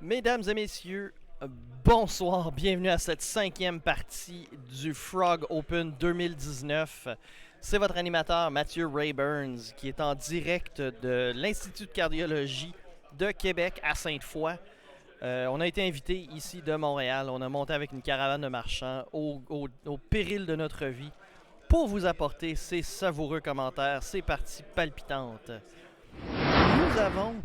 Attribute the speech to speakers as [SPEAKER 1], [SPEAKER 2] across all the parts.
[SPEAKER 1] Mesdames et messieurs, bonsoir, bienvenue à cette 5e partie du Frog Open 2019. C'est votre animateur Mathieu Ray Burns qui est en direct de l'Institut de cardiologie de Québec à Sainte-Foy. On a été invité ici de Montréal, on a monté avec une caravane de marchands au péril de notre vie pour vous apporter ces savoureux commentaires, ces parties palpitantes. Nous avons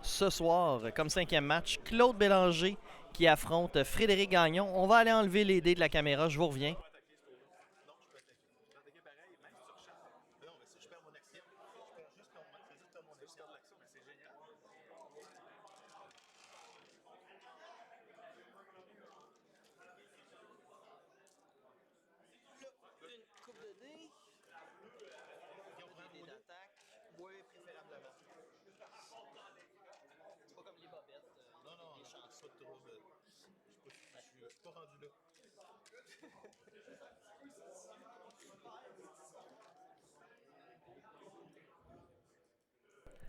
[SPEAKER 1] ce soir, comme 5e match, Claude Bélanger qui affronte Frédéric Gagnon. On va aller enlever les dés de la caméra, je vous reviens. Une coupe de dés. Des dés d'attaque. Oui, préférablement. C'est pas comme les bobettes. Les chansons.
[SPEAKER 2] Pas de trouble. Je suis pas rendu là.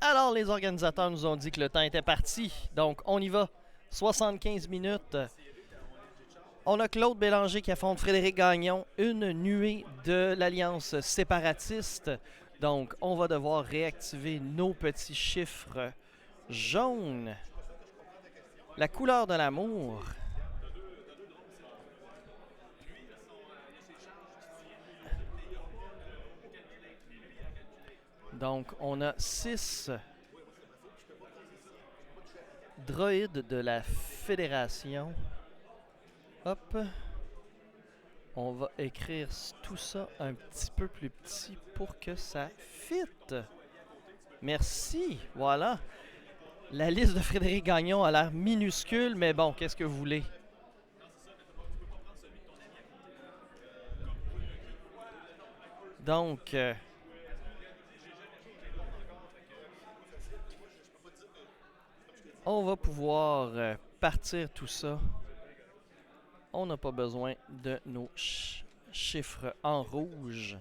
[SPEAKER 1] Alors, les organisateurs nous ont dit que le temps était parti. Donc, on y va. 75 minutes. On a Claude Bélanger qui affronte Frédéric Gagnon, une nuée de l'Alliance séparatiste. Donc, on va devoir réactiver nos petits chiffres jaunes. La couleur de l'amour. Donc, on a 6 droïdes de la Fédération. Hop. On va écrire tout ça un petit peu plus petit pour que ça fitte. Merci. Voilà. La liste de Frédéric Gagnon a l'air minuscule, mais bon, qu'est-ce que vous voulez? Donc, on va pouvoir partir tout ça. On n'a pas besoin de nos chiffres en rouge.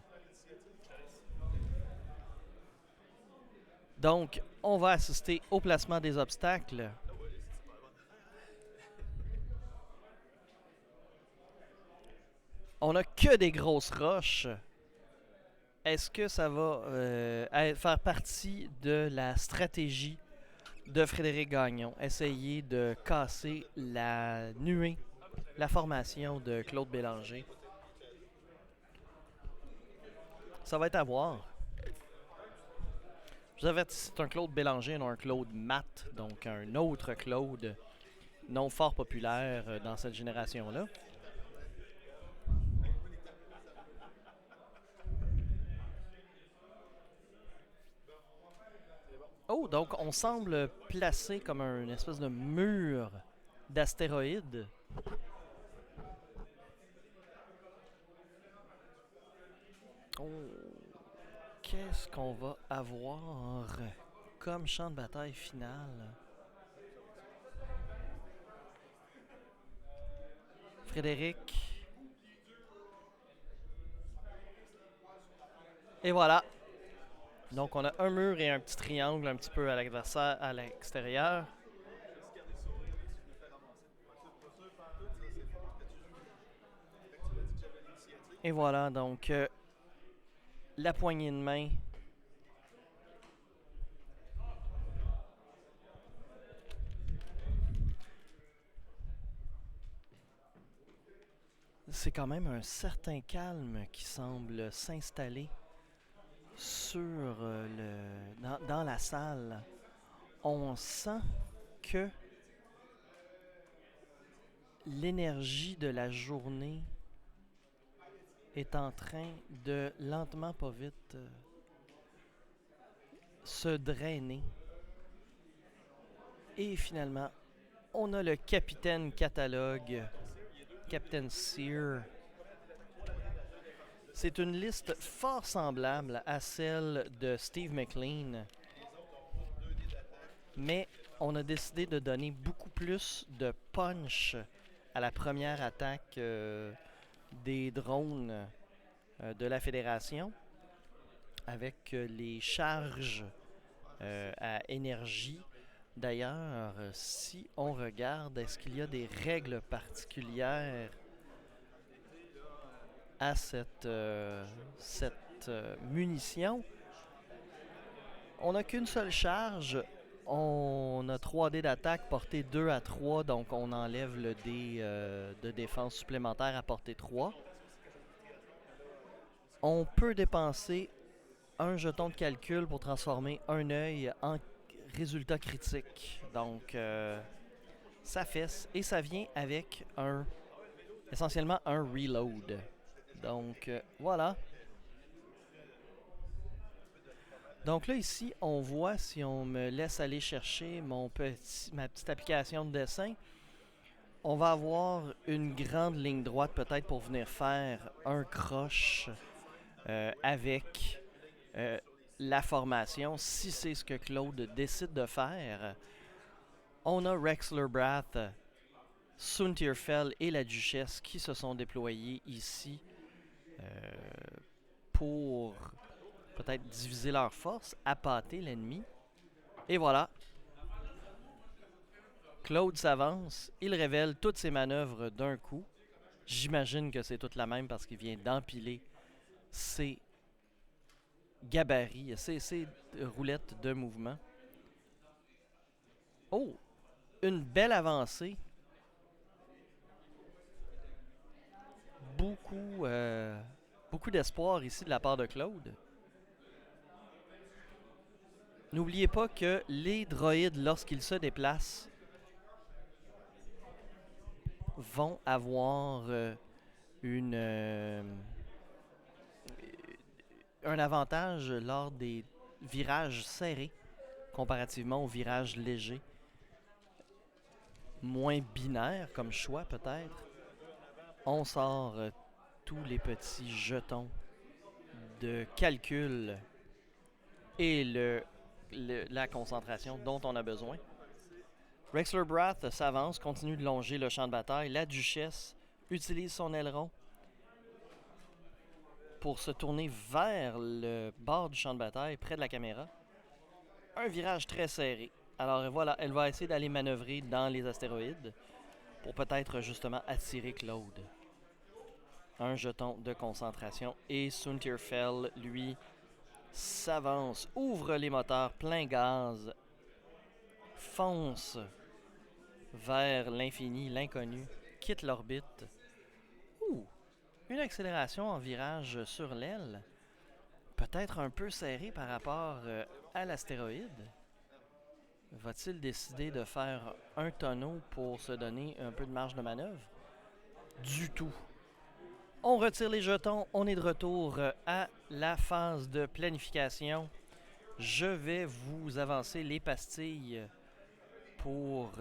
[SPEAKER 1] Donc, on va assister au placement des obstacles. On n'a que des grosses roches. Est-ce que ça va faire partie de la stratégie de Frédéric Gagnon? Essayer de casser la nuée, la formation de Claude Bélanger. Ça va être à voir. Je vous avertis, c'est un Claude Bélanger, non un Claude Matt, donc un autre Claude non fort populaire dans cette génération-là. Oh, donc on semble placé comme une espèce de mur d'astéroïdes. Oh, qu'est-ce qu'on va avoir comme champ de bataille final? Frédéric. Et voilà. Donc on a un mur et un petit triangle un petit peu à l'adversaire à l'extérieur. Et voilà, donc la poignée de main. C'est quand même un certain calme qui semble s'installer sur dans la salle. On sent que l'énergie de la journée est en train de, lentement, pas vite, se drainer. Et finalement, on a le capitaine catalogue, Captain Sear. C'est une liste fort semblable à celle de Steve McLean. Mais on a décidé de donner beaucoup plus de punch à la première attaque des drones de la Fédération avec les charges à énergie D'ailleurs, si on regarde, est-ce qu'il y a des règles particulières à cette munition? On n'a qu'une seule charge. On a 3 dés d'attaque, portée 2 à 3, donc on enlève le dé de défense supplémentaire à portée 3. On peut dépenser un jeton de calcul pour transformer un œil en résultat critique. Donc, ça fesse. Et ça vient avec essentiellement un reload. Donc, voilà. Donc là, ici, on voit, si on me laisse aller chercher ma petite application de dessin, on va avoir une grande ligne droite peut-être pour venir faire un croche avec la formation, si c'est ce que Claude décide de faire. On a Rexler Brath, Suntirfell et la Duchesse qui se sont déployés ici pour peut-être diviser leurs forces, appâter l'ennemi. Et voilà. Claude s'avance, il révèle toutes ses manœuvres d'un coup. J'imagine que c'est toute la même parce qu'il vient d'empiler ses gabarits, ses roulettes de mouvement. Oh! Une belle avancée. Beaucoup d'espoir ici de la part de Claude. N'oubliez pas que les droïdes, lorsqu'ils se déplacent, vont avoir un avantage lors des virages serrés comparativement aux virages légers. Moins binaire comme choix peut-être. On sort tous les petits jetons de calcul et la concentration dont on a besoin. Rexler Brath s'avance, continue de longer le champ de bataille. La Duchesse utilise son aileron pour se tourner vers le bord du champ de bataille, près de la caméra. Un virage très serré. Alors voilà, elle va essayer d'aller manœuvrer dans les astéroïdes pour peut-être justement attirer Claude. Un jeton de concentration. Et Suntirfell, lui, s'avance, ouvre les moteurs plein gaz, fonce vers l'infini, l'inconnu, quitte l'orbite. Ouh! Une accélération en virage sur l'aile. Peut-être un peu serré par rapport à l'astéroïde. Va-t-il décider de faire un tonneau pour se donner un peu de marge de manœuvre? Du tout. On retire les jetons. On est de retour à la phase de planification. Je vais vous avancer les pastilles pour...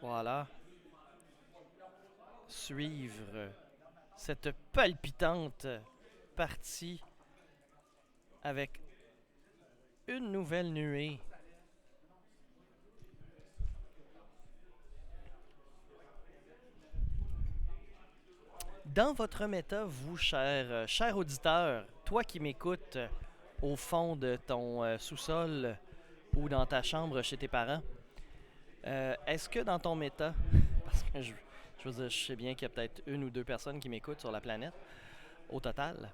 [SPEAKER 1] voilà. Suivre cette palpitante partie avec une nouvelle nuée. Dans votre méta, vous, cher auditeur, toi qui m'écoutes au fond de ton sous-sol ou dans ta chambre chez tes parents, est-ce que dans ton méta, parce que je veux dire, je sais bien qu'il y a peut-être 1 ou 2 personnes qui m'écoutent sur la planète, au total.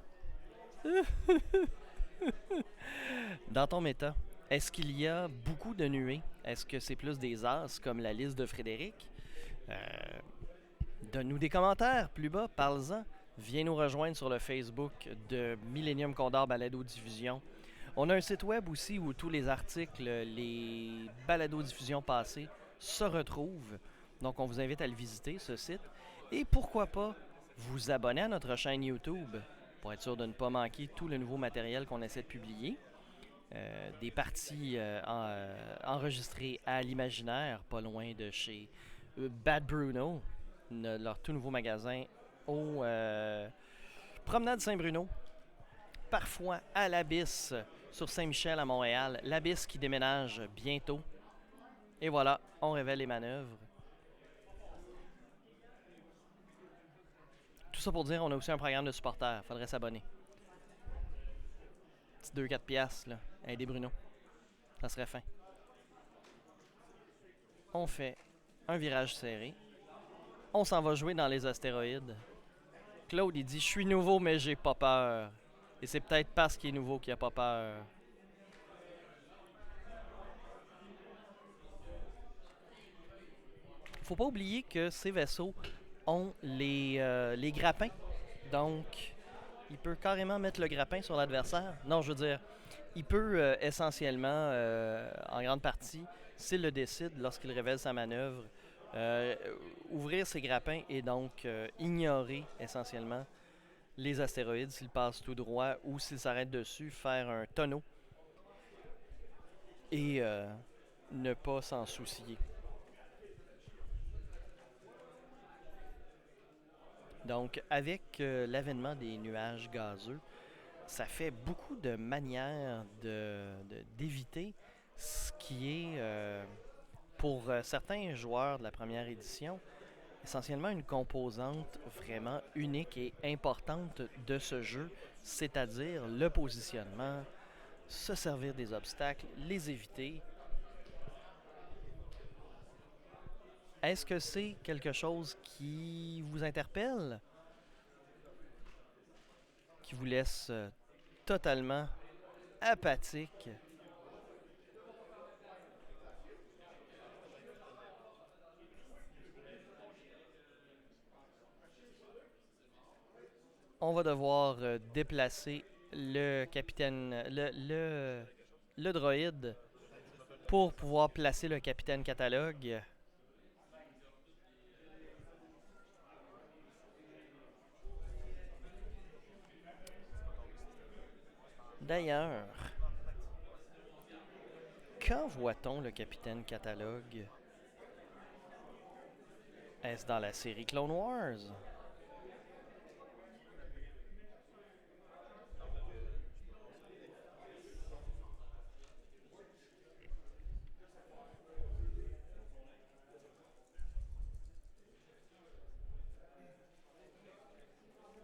[SPEAKER 1] Dans ton méta, est-ce qu'il y a beaucoup de nuées? Est-ce que c'est plus des as comme la liste de Frédéric? Donne-nous des commentaires plus bas, parle-en. Viens nous rejoindre sur le Facebook de Millennium Condor Balado Diffusion. On a un site web aussi où tous les articles, les balados diffusions passées se retrouvent. Donc, on vous invite à le visiter, ce site. Et pourquoi pas vous abonner à notre chaîne YouTube pour être sûr de ne pas manquer tout le nouveau matériel qu'on essaie de publier. Des parties enregistrées à l'imaginaire, pas loin de chez Bad Bruno, leur tout nouveau magasin au Promenade Saint-Bruno. Parfois à l'Abysse sur Saint-Michel à Montréal. L'Abysse qui déménage bientôt. Et voilà, on révèle les manœuvres. Tout ça pour dire, on a aussi un programme de supporters. Faudrait s'abonner. Petit 2-4 piastres, là. Aider Bruno. Ça serait fin. On fait un virage serré. On s'en va jouer dans les astéroïdes. Claude, il dit « Je suis nouveau, mais j'ai pas peur. » Et c'est peut-être parce qu'il est nouveau qu'il a pas peur. Faut pas oublier que ces vaisseaux ont les grappins. Donc, il peut carrément mettre le grappin sur l'adversaire. Non, je veux dire, il peut essentiellement, en grande partie, s'il le décide, lorsqu'il révèle sa manœuvre, euh, ouvrir ses grappins et donc ignorer essentiellement les astéroïdes s'ils passent tout droit ou s'ils s'arrêtent dessus, faire un tonneau et ne pas s'en soucier. Donc, avec l'avènement des nuages gazeux, ça fait beaucoup de manières d'éviter ce qui est, pour certains joueurs de la première édition, essentiellement une composante vraiment unique et importante de ce jeu, c'est-à-dire le positionnement, se servir des obstacles, les éviter. Est-ce que c'est quelque chose qui vous interpelle, qui vous laisse totalement apathique? On va devoir déplacer le capitaine, le droïde pour pouvoir placer le capitaine catalogue. D'ailleurs, quand voit-on le capitaine catalogue? Est-ce dans la série Clone Wars?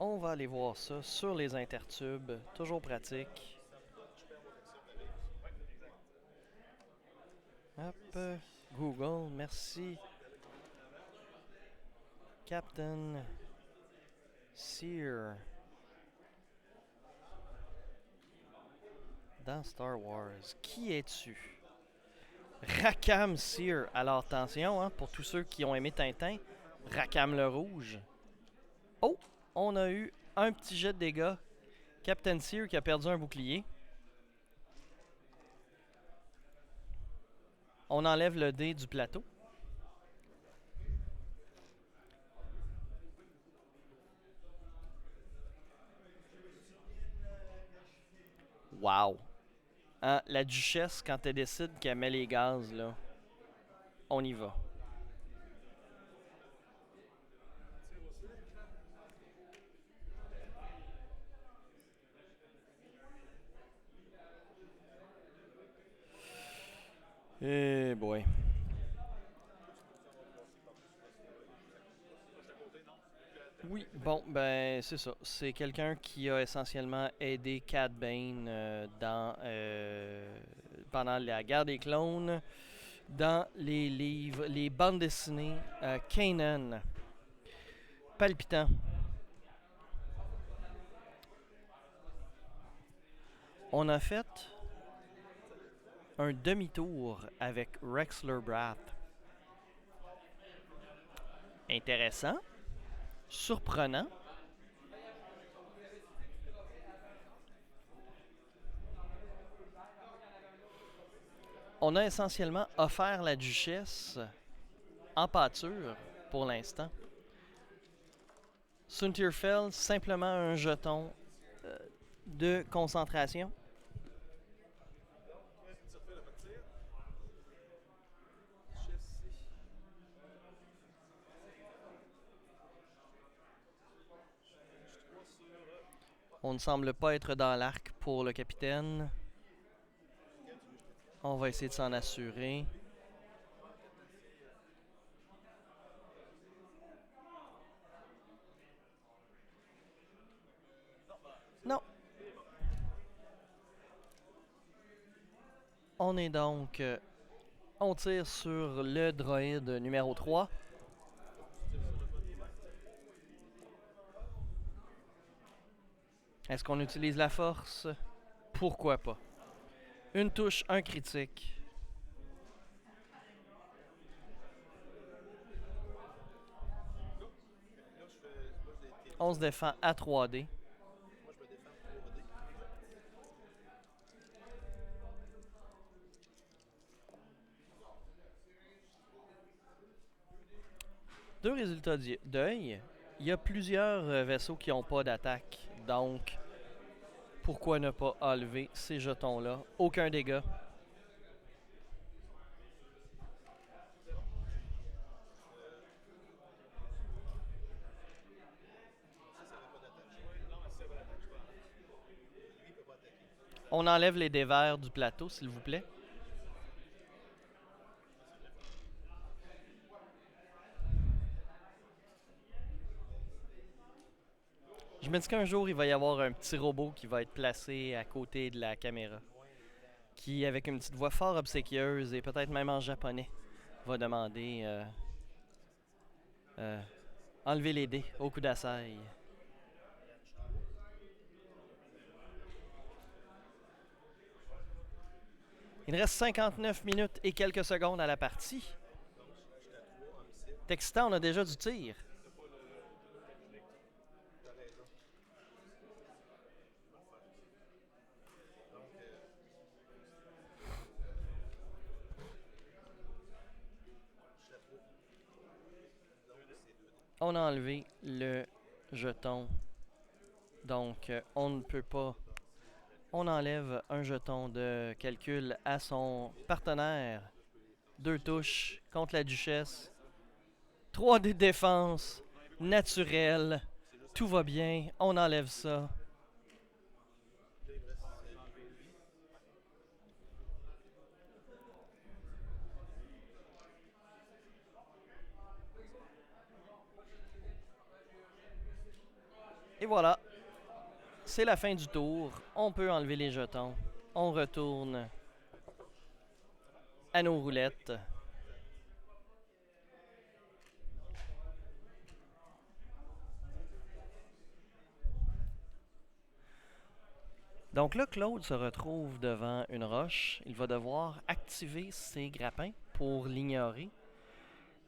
[SPEAKER 1] On va aller voir ça sur les intertubes, toujours pratique. Hop, Google, merci. Captain Sear dans Star Wars. Qui es-tu? Rakam Sear. Alors attention, hein, pour tous ceux qui ont aimé Tintin, Rakam le Rouge. Oh, on a eu un petit jet de dégâts. Captain Sear qui a perdu un bouclier. On enlève le dé du plateau. Wow! Hein, la duchesse, quand elle décide qu'elle met les gaz, là, on y va. Eh boy. Oui, bon, ben c'est ça. C'est quelqu'un qui a essentiellement aidé Cad Bane pendant la guerre des clones, dans les livres, les bandes dessinées Kanan. Palpitant. On a fait un demi-tour avec Rexler Brath. Intéressant, surprenant. On a essentiellement offert la duchesse en pâture pour l'instant. Suntirfell, simplement un jeton de concentration. On ne semble pas être dans l'arc pour le capitaine. On va essayer de s'en assurer. Non. On est donc On tire sur le droïde numéro 3. Est-ce qu'on utilise la force? Pourquoi pas? Une touche, un critique.
[SPEAKER 2] Là, je fais. Moi, j'ai été.
[SPEAKER 1] On se défend à 3D.
[SPEAKER 2] Moi, je me défends 3D.
[SPEAKER 1] Deux résultats d'œil. Il y a plusieurs vaisseaux qui n'ont pas d'attaque. Donc, pourquoi ne pas enlever ces jetons-là? Aucun dégât. On enlève les dévers du plateau, s'il vous plaît. Je me dis qu'un jour, il va y avoir un petit robot qui va être placé à côté de la caméra, qui, avec une petite voix fort obséquieuse et peut-être même en japonais, va demander enlever les dés au coup d'assaille. Il reste 59 minutes et quelques secondes à la partie. C'est excitant, on a déjà du tir. On a enlevé le jeton. Donc, on ne peut pas. On enlève un jeton de calcul à son partenaire. Deux touches contre la duchesse. 3D de défense. Naturel. Tout va bien. On enlève ça. Et voilà. C'est la fin du tour. On peut enlever les jetons. On retourne à nos roulettes. Donc là, Claude se retrouve devant une roche. Il va devoir activer ses grappins pour l'ignorer.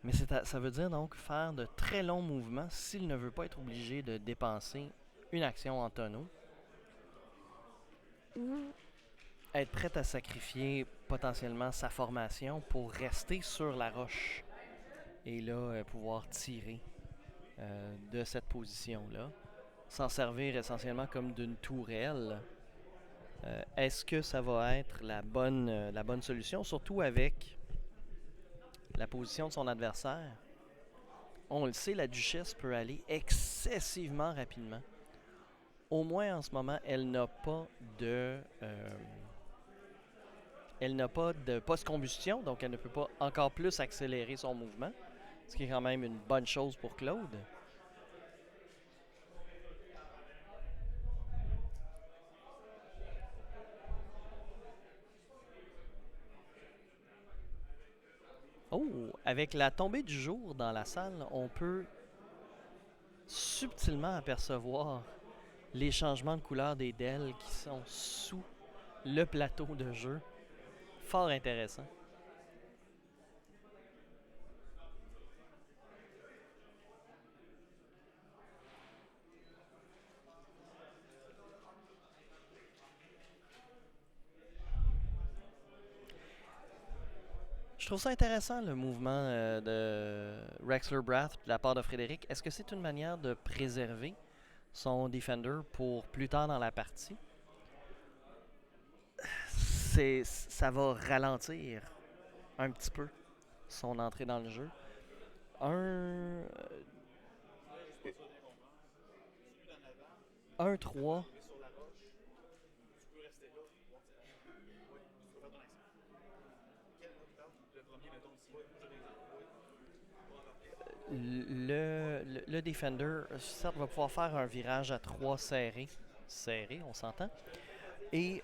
[SPEAKER 1] Mais ça veut dire donc faire de très longs mouvements s'il ne veut pas être obligé de dépenser une action en tonneau. Ou être prêt à sacrifier potentiellement sa formation pour rester sur la roche. Et là, pouvoir tirer de cette position-là. S'en servir essentiellement comme d'une tourelle. Est-ce que ça va être la bonne solution? Surtout avec la position de son adversaire. On le sait, la duchesse peut aller excessivement rapidement. Au moins en ce moment, elle n'a pas de post-combustion, donc elle ne peut pas encore plus accélérer son mouvement, ce qui est quand même une bonne chose pour Claude. Oh, avec la tombée du jour dans la salle, on peut subtilement apercevoir les changements de couleur des DEL qui sont sous le plateau de jeu. Fort intéressant. Je trouve ça intéressant le mouvement de Rexler Brath de la part de Frédéric. Est-ce que c'est une manière de préserver son Defender pour plus tard dans la partie? Ça va ralentir un petit peu son entrée dans le jeu. Un 3. Le Defender, certes, va pouvoir faire un virage à 3 serré. Serré, on s'entend. et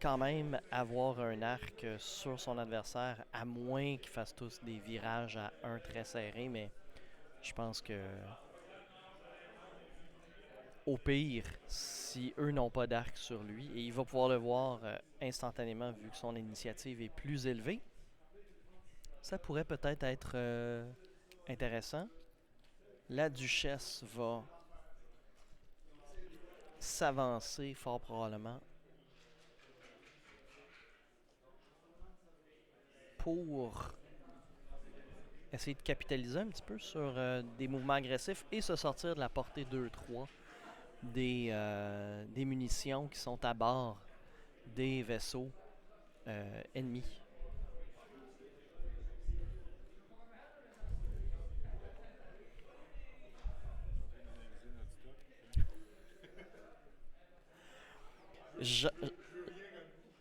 [SPEAKER 1] quand même avoir un arc sur son adversaire, à moins qu'ils fassent tous des virages à 1 très serré, mais je pense que au pire, si eux n'ont pas d'arc sur lui, et il va pouvoir le voir instantanément vu que son initiative est plus élevée, ça pourrait peut-être être, intéressant. La duchesse va s'avancer fort probablement pour essayer de capitaliser un petit peu sur des mouvements agressifs et se sortir de la portée 2-3 des munitions qui sont à bord des vaisseaux ennemis. Je-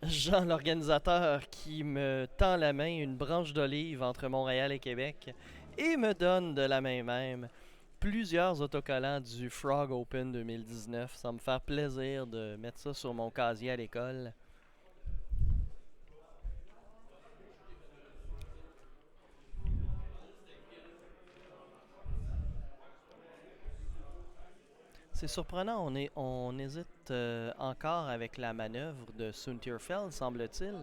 [SPEAKER 1] Jean, l'organisateur, qui me tend la main, une branche d'olive entre Montréal et Québec, et me donne de la main même plusieurs autocollants du Frog Open 2019. Ça va me faire plaisir de mettre ça sur mon casier à l'école. C'est surprenant, on hésite encore avec la manœuvre de Suntirfeld, semble-t-il.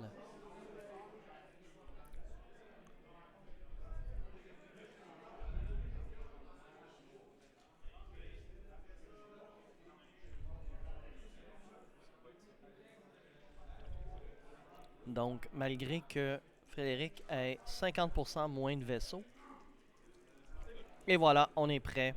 [SPEAKER 1] Donc, malgré que Frédéric ait 50% moins de vaisseaux, et voilà, on est prêt.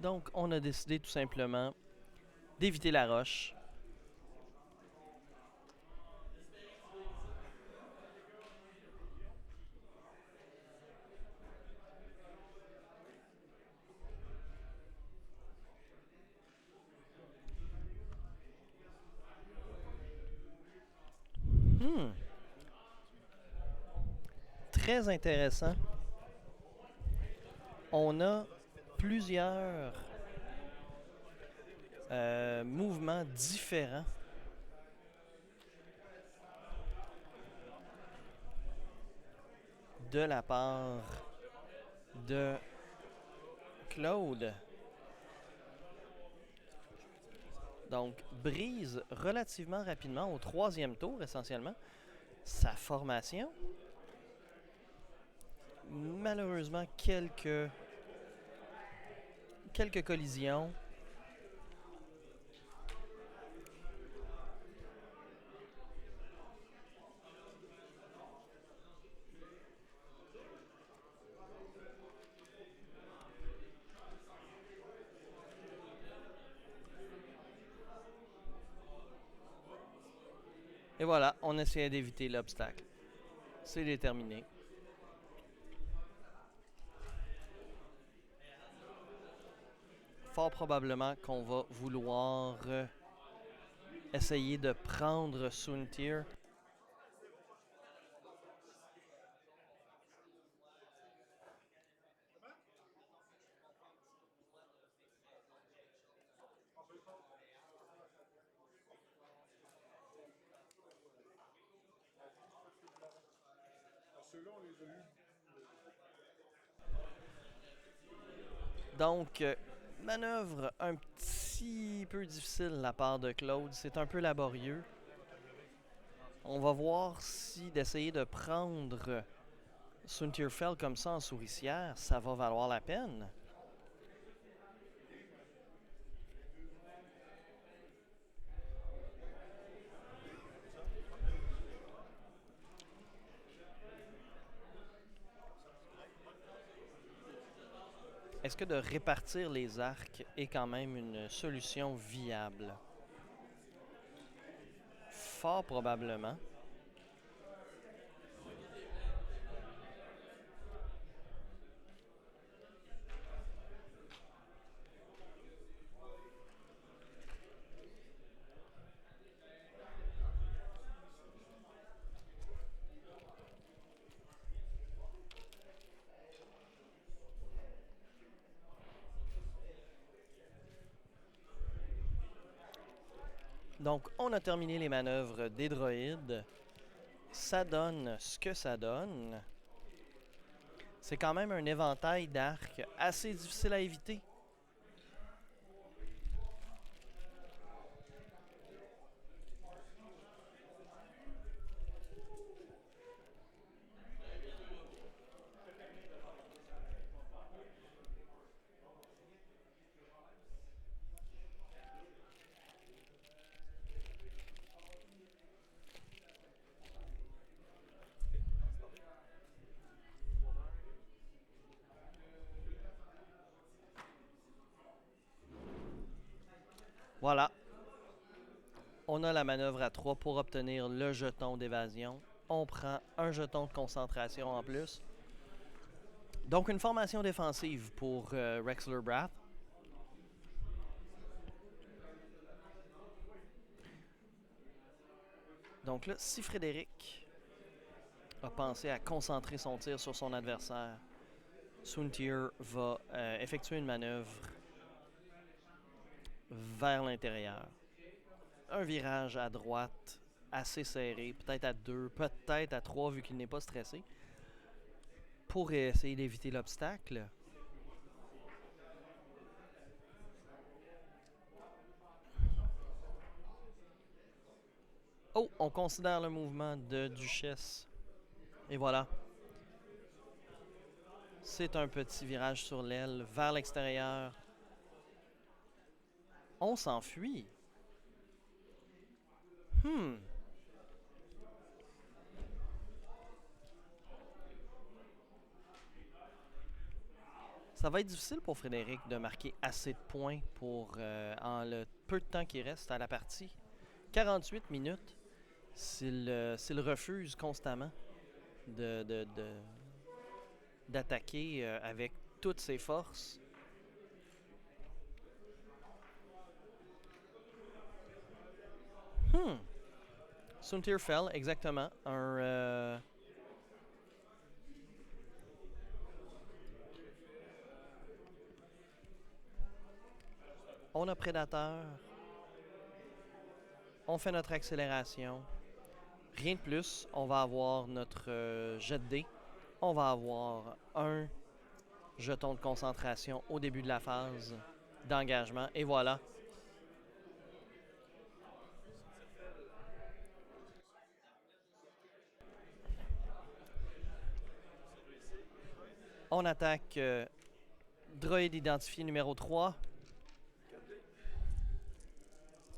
[SPEAKER 1] Donc, on a décidé tout simplement d'éviter la roche. Hmm, très intéressant. On a plusieurs mouvements différents de la part de Claude. Donc, brise relativement rapidement au 3e tour, essentiellement, sa formation. Malheureusement, quelques collisions. Et voilà, on essayait d'éviter l'obstacle. C'est déterminé. Fort probablement qu'on va vouloir essayer de prendre Suntir. Donc, manœuvre un petit peu difficile de la part de Claude. C'est un peu laborieux. On va voir si d'essayer de prendre Suntirfeld comme ça en souricière, ça va valoir la peine. est-ce que de répartir les arcs est quand même une solution viable? Fort probablement. Donc, on a terminé les manœuvres des droïdes. Ça donne ce que ça donne. C'est quand même un éventail d'arcs assez difficile à éviter. Voilà. On a la manœuvre à 3 pour obtenir le jeton d'évasion. On prend un jeton de concentration en plus. Donc, une formation défensive pour Rexler Brath. Donc là, si Frédéric a pensé à concentrer son tir sur son adversaire, Soontir va effectuer une manœuvre vers l'intérieur. Un virage à droite assez serré, peut-être à 2, peut-être à 3 vu qu'il n'est pas stressé, pour essayer d'éviter l'obstacle. Oh, on considère le mouvement de Duchesse. Et voilà. C'est un petit virage sur l'aile vers l'extérieur. On s'enfuit. Ça va être difficile pour Frédéric de marquer assez de points pour en le peu de temps qui reste à la partie. 48 minutes. S'il refuse constamment d'attaquer avec toutes ses forces. Soontir fell, exactement. On a Prédateur. On fait notre accélération. Rien de plus. On va avoir notre jet de dés. On va avoir un jeton de concentration au début de la phase d'engagement. Et voilà. On attaque droïde identifié numéro 3.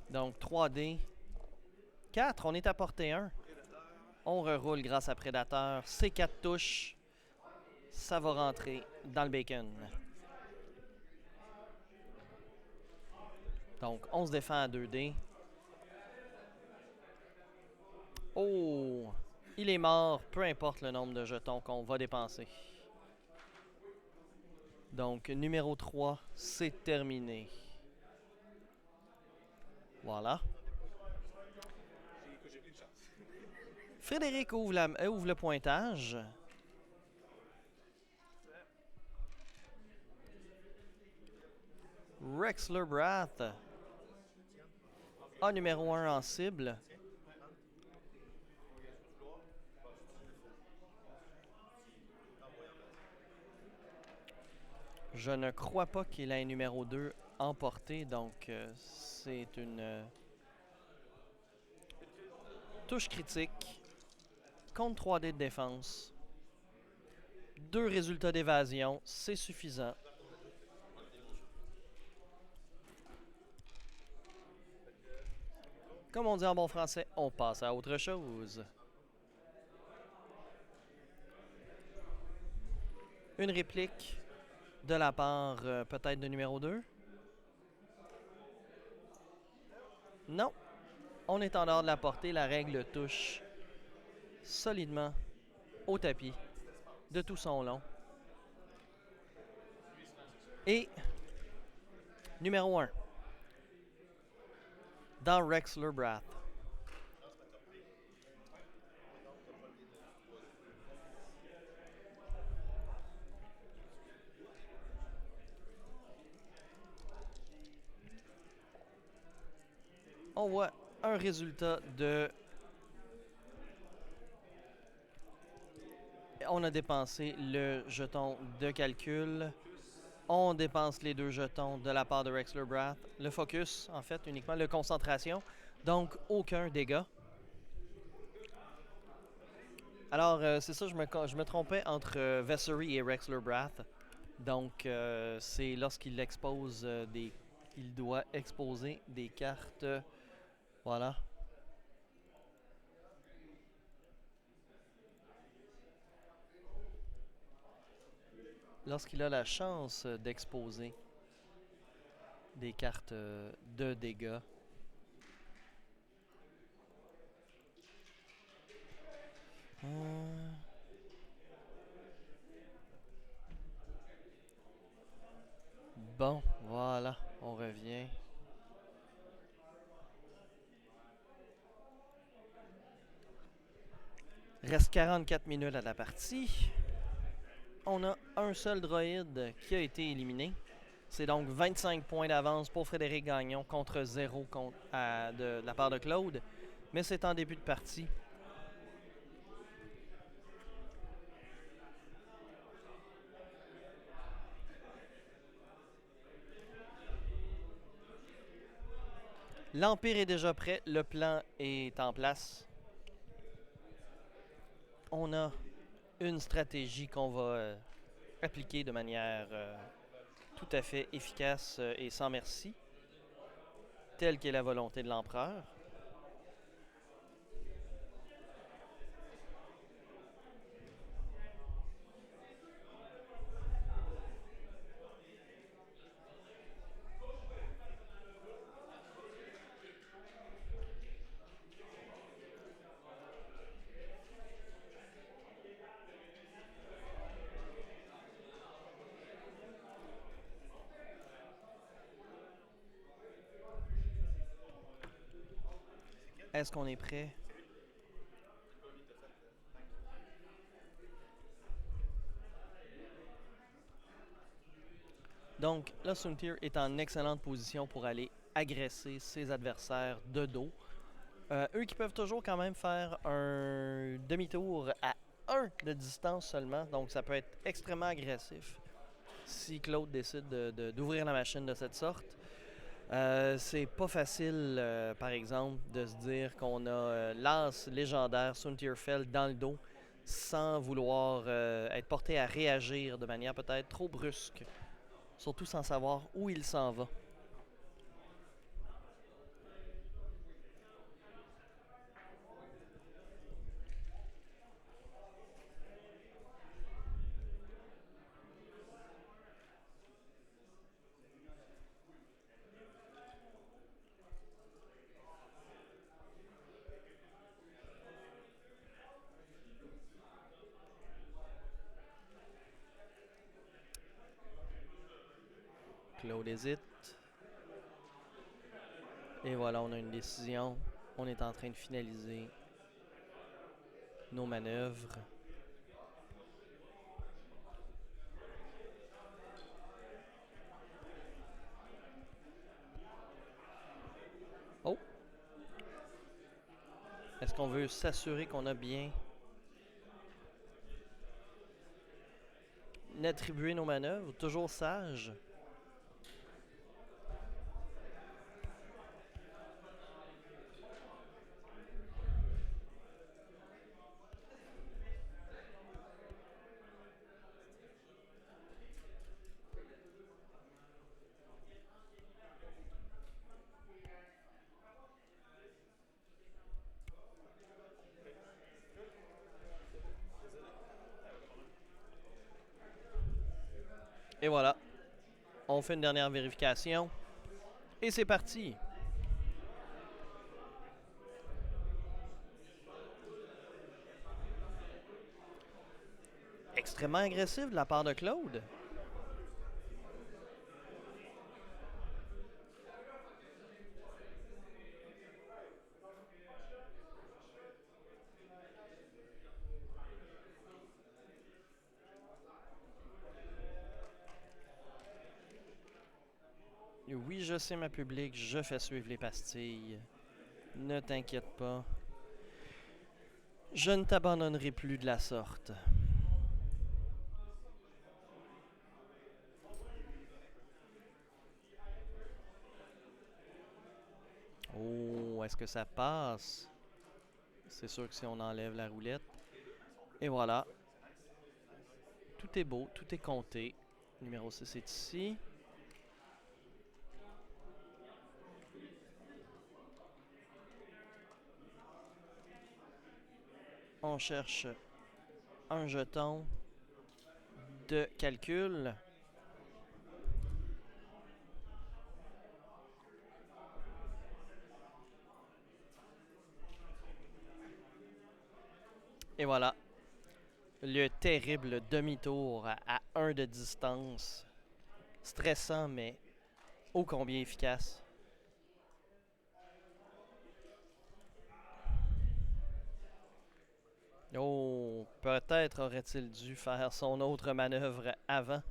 [SPEAKER 1] Donc 3D. 4, on est à portée 1. On reroule grâce à Prédateur. C'est 4 touches. Ça va rentrer dans le bacon. Donc, on se défend à 2D. Oh! Il est mort, peu importe le nombre de jetons qu'on va dépenser. Donc, numéro 3, c'est terminé. Voilà.
[SPEAKER 2] J'ai pris une chance.
[SPEAKER 1] Frédéric ouvre le pointage. Rexler Brath a numéro 1 en cible. Je ne crois pas qu'il ait numéro 2 emporté, donc c'est une touche critique contre 3D de défense. 2 résultats d'évasion, c'est suffisant. Comme on dit en bon français, on passe à autre chose. Une réplique de la part peut-être de numéro 2. Non, on est en dehors de la portée. La règle touche solidement au tapis de tout son long. Et numéro 1, dans Rexler Brath. On voit un résultat de... On a dépensé le jeton de calcul. On dépense les 2 jetons de la part de Rexler Brath. Le focus, en fait, uniquement le concentration. Donc, aucun dégât. Alors, c'est ça, je me trompais entre Vessery et Rexler Brath. Donc, c'est lorsqu'il expose des... Il doit exposer des cartes. Voilà. Lorsqu'il a la chance d'exposer des cartes de dégâts. Bon, voilà, on revient. Reste 44 minutes à la partie. On a un seul droïde qui a été éliminé. C'est donc 25 points d'avance pour Frédéric Gagnon contre 0 de la part de Claude. Mais c'est en début de partie. L'Empire est déjà prêt. Le plan est en place. On a une stratégie qu'on va appliquer de manière tout à fait efficace et sans merci, telle qu'est la volonté de l'empereur. Est-ce qu'on est prêt? Donc, là, Soontir est en excellente position pour aller agresser ses adversaires de dos. Eux qui peuvent toujours quand même faire un demi-tour à 1 de distance seulement. Donc, ça peut être extrêmement agressif si Claude décide d'ouvrir la machine de cette sorte. C'est pas facile, par exemple, de se dire qu'on a l'as légendaire Soontirfell dans le dos sans vouloir être porté à réagir de manière peut-être trop brusque. Surtout sans savoir où il s'en va. Claude hésite. Et voilà, on a une décision. On est en train de finaliser nos manœuvres. Oh! Est-ce qu'on veut s'assurer qu'on a bien attribué nos manœuvres? Toujours sage. Et voilà. On fait une dernière vérification. Et c'est parti. Extrêmement agressif de la part de Claude. Oui, je sais ma public, je fais suivre les pastilles. Ne t'inquiète pas. Je ne t'abandonnerai plus de la sorte. Oh, est-ce que ça passe? C'est sûr que si on enlève la roulette. Et voilà. Tout est beau, tout est compté. Numéro 6 est ici. On cherche un jeton de calcul. Et voilà. Le terrible demi-tour à 1 de distance. Stressant, mais ô combien efficace. Oh, peut-être aurait-il dû faire son autre manœuvre avant.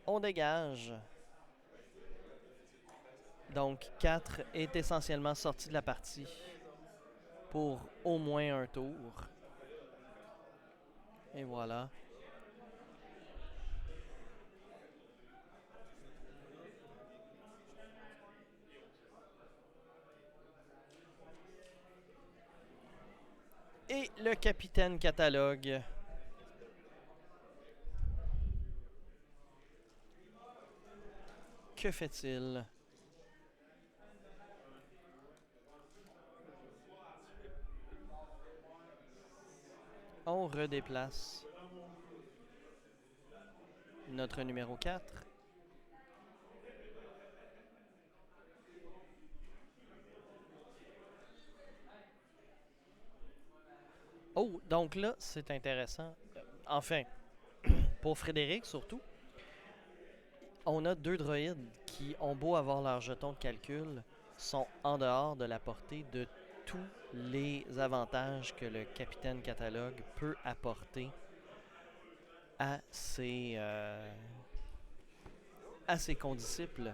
[SPEAKER 1] On dégage. Donc, 4 est essentiellement sorti de la partie pour au moins un tour. Et voilà. Et le capitaine catalogue. Que fait-il? On redéplace notre numéro 4. Oh, donc là, c'est intéressant. Enfin, pour Frédéric surtout, on a 2 droïdes qui ont beau avoir leur jeton de calcul, sont en dehors de la portée de tous les avantages que le capitaine catalogue peut apporter à ses condisciples,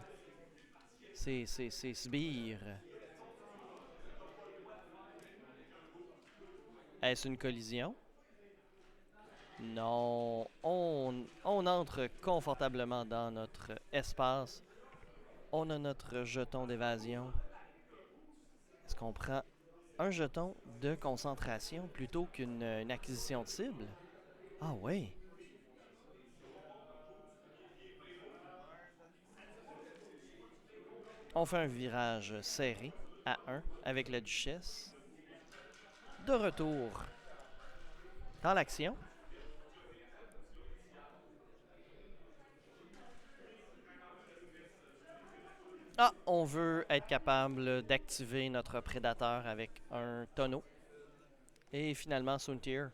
[SPEAKER 1] ses sbires. Est-ce une collision? Non. On entre confortablement dans notre espace. On a notre jeton d'évasion. Est-ce qu'on prend un jeton de concentration plutôt qu'une acquisition de cible? Ah oui. On fait un virage serré à 1 avec la duchesse. De retour dans l'action. Ah, on veut être capable d'activer notre prédateur avec un tonneau. Et finalement, Soontir.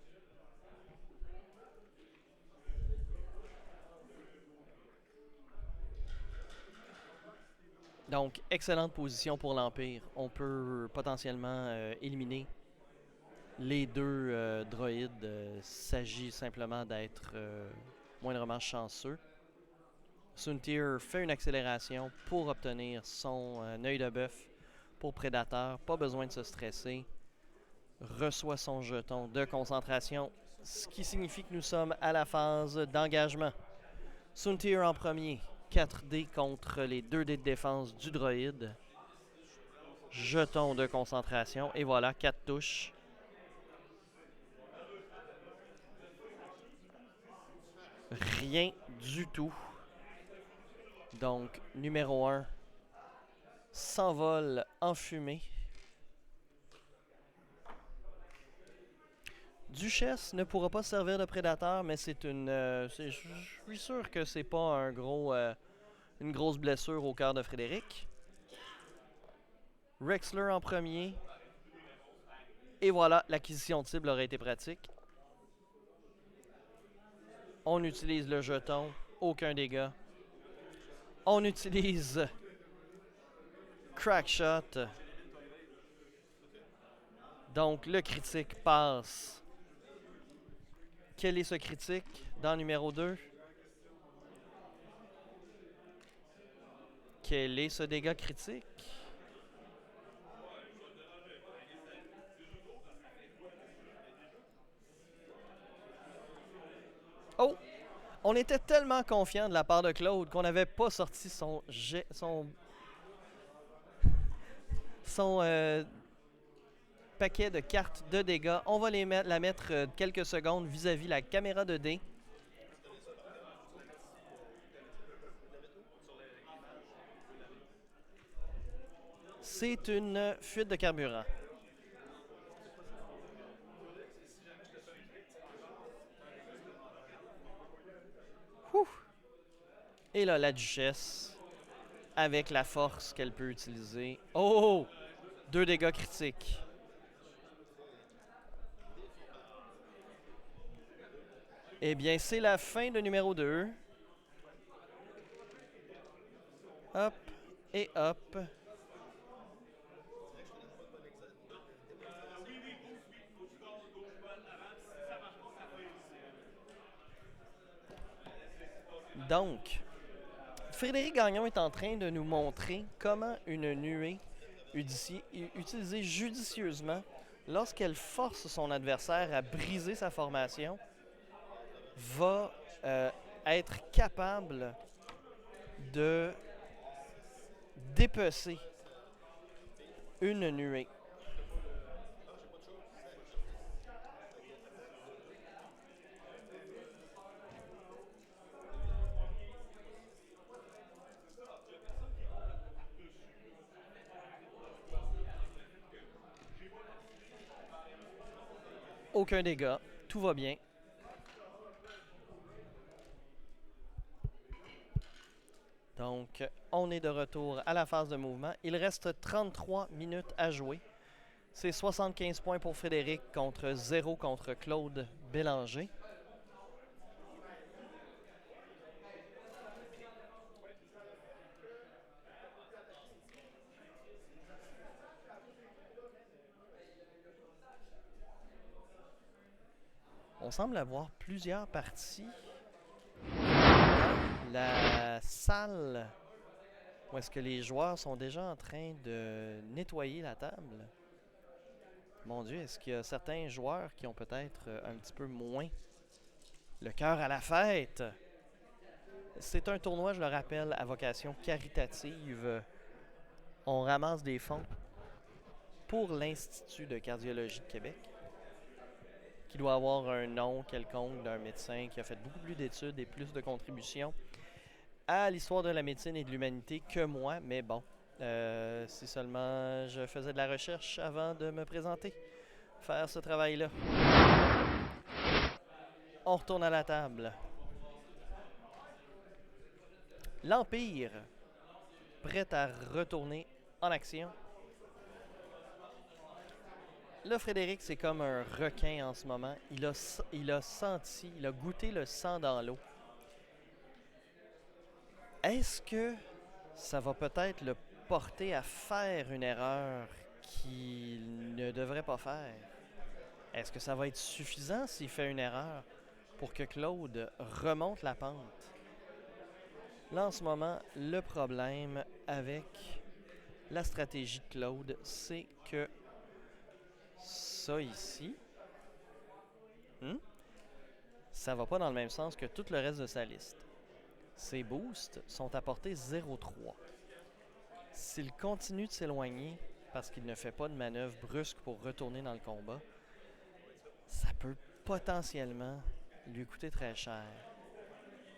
[SPEAKER 1] Donc, excellente position pour l'Empire. On peut potentiellement éliminer les 2 droïdes. S'agit simplement d'être moindrement chanceux. Soontir fait une accélération pour obtenir son œil de bœuf pour prédateur. Pas besoin de se stresser. Reçoit son jeton de concentration, ce qui signifie que nous sommes à la phase d'engagement. Soontir en premier. 4D contre les 2D de défense du droïde. Jeton de concentration. Et voilà, 4 touches. Rien du tout. Donc, numéro 1 s'envole en fumée. Duchesse ne pourra pas servir de prédateur, mais c'est une. Je suis sûr que c'est pas une grosse blessure au cœur de Frédéric. Rexler en premier. Et voilà, l'acquisition de cible aurait été pratique. On utilise le jeton, aucun dégât. On utilise Crackshot. Donc le critique passe. Quel est ce critique dans le numéro 2? Quel est ce dégât critique? Oh! On était tellement confiant de la part de Claude qu'on n'avait pas sorti son paquet de cartes de dégâts. On va la mettre quelques secondes vis-à-vis la caméra de dés. C'est une fuite de carburant. Ouh. Et là, la duchesse, avec la force qu'elle peut utiliser. Oh! 2 dégâts critiques. Eh bien, c'est la fin de numéro 2. Hop et hop. Donc, Frédéric Gagnon est en train de nous montrer comment une nuée utilisée judicieusement lorsqu'elle force son adversaire à briser sa formation va être capable de dépecer une nuée. Aucun dégât, tout va bien. Donc, on est de retour à la phase de mouvement. Il reste 33 minutes à jouer. C'est 75 points pour Frédéric contre 0 contre Claude Bélanger. On semble avoir plusieurs parties dans la salle où est-ce que les joueurs sont déjà en train de nettoyer la table. Mon Dieu, est-ce qu'il y a certains joueurs qui ont peut-être un petit peu moins le cœur à la fête? C'est un tournoi, je le rappelle, à vocation caritative. On ramasse des fonds pour l'Institut de cardiologie de Québec, qui doit avoir un nom quelconque d'un médecin qui a fait beaucoup plus d'études et plus de contributions à l'histoire de la médecine et de l'humanité que moi, mais bon, si seulement je faisais de la recherche avant de me présenter, faire ce travail-là. On retourne à la table. L'Empire, prêt à retourner en action. Là, Frédéric, c'est comme un requin en ce moment. Il a goûté le sang dans l'eau. Est-ce que ça va peut-être le porter à faire une erreur qu'il ne devrait pas faire? Est-ce que ça va être suffisant s'il fait une erreur pour que Claude remonte la pente? Là, en ce moment, le problème avec la stratégie de Claude, c'est que ça ici, ça va pas dans le même sens que tout le reste de sa liste. Ses boosts sont à portée 0,3. S'il continue de s'éloigner parce qu'il ne fait pas de manœuvre brusque pour retourner dans le combat, ça peut potentiellement lui coûter très cher.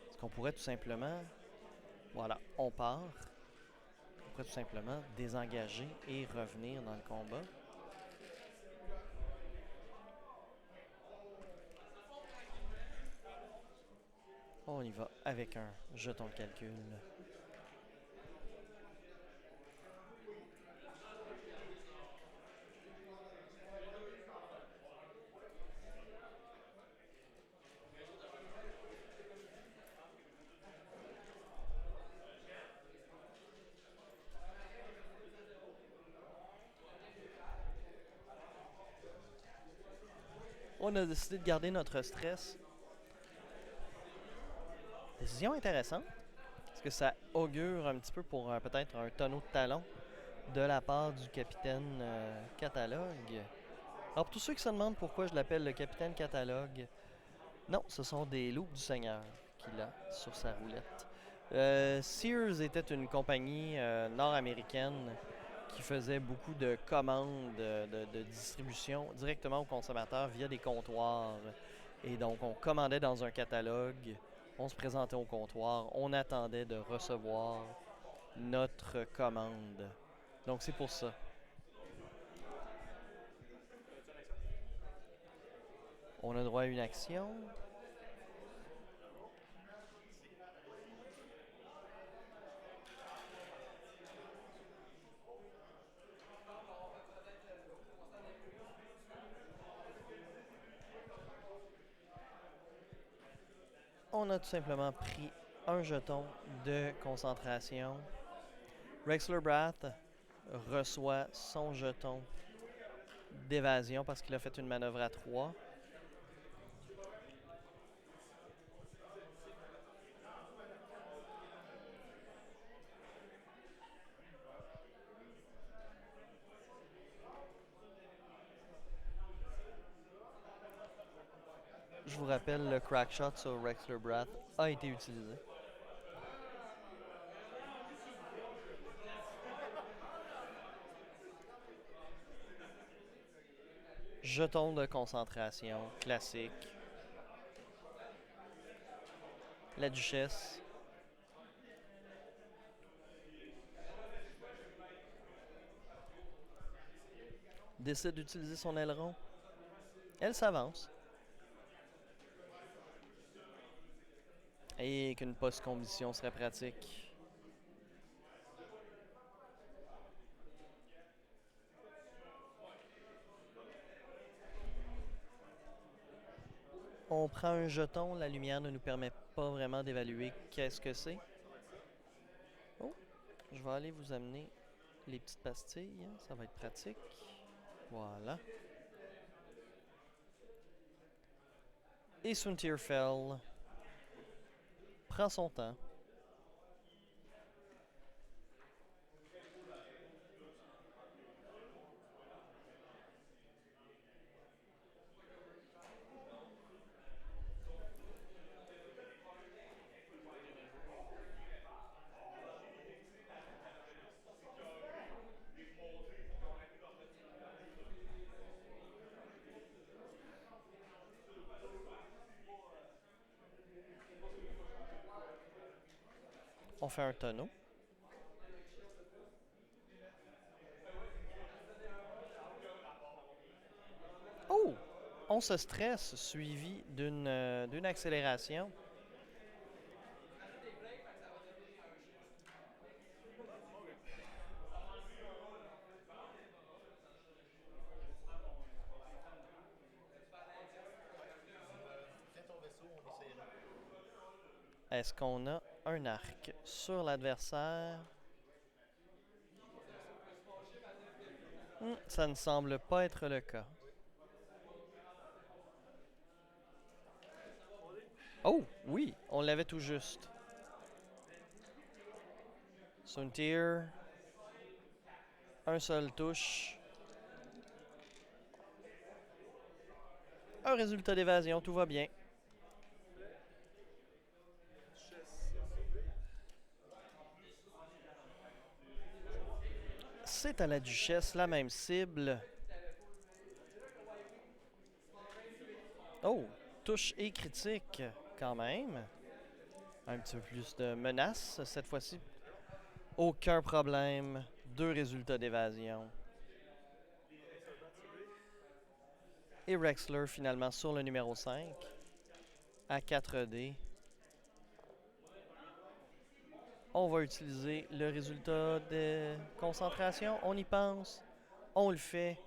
[SPEAKER 1] Est-ce qu'on pourrait tout simplement... Voilà, on part. On pourrait tout simplement désengager et revenir dans le combat. On y va avec un jeton de calcul. On a décidé de garder notre stress. Décision intéressante. Est-ce que ça augure un petit peu pour peut-être un tonneau de talon de la part du capitaine Catalogue? Alors, pour tous ceux qui se demandent pourquoi je l'appelle le capitaine Catalogue, non, ce sont des loups du Seigneur qu'il a sur sa roulette. Sears était une compagnie nord-américaine qui faisait beaucoup de commandes de distribution directement aux consommateurs via des comptoirs. Et donc, on commandait dans un catalogue, on se présentait au comptoir, on attendait de recevoir notre commande. Donc, c'est pour ça. On a droit à une action. On a tout simplement pris un jeton de concentration. Rexler Brath reçoit son jeton d'évasion parce qu'il a fait une manœuvre à 3. Je vous rappelle, le crack shot sur Rexler Brath a été utilisé. Jeton de concentration classique. La duchesse. Décide d'utiliser son aileron. Elle s'avance. Et qu'une post-condition serait pratique. On prend un jeton, la lumière ne nous permet pas vraiment d'évaluer qu'est-ce que c'est. Oh, je vais aller vous amener les petites pastilles, ça va être pratique. Voilà. Et Suntirfell prend son temps. On fait un tonneau. Oh! On se stresse suivi d'une accélération.
[SPEAKER 2] Fais ton vaisseau, on essaiera.
[SPEAKER 1] Est-ce qu'on a un arc sur l'adversaire? Ça ne semble pas être le cas. Oh, oui, on l'avait tout juste. Suntir. Un seul touche. Un résultat d'évasion, tout va bien. C'est à la duchesse, la même cible. Oh, touche et critique quand même. Un petit peu plus de menace cette fois-ci. Aucun problème. 2 résultats d'évasion. Et Rexler finalement sur le numéro 5 à 4D. On va utiliser le résultat de concentration. On y pense. On le fait.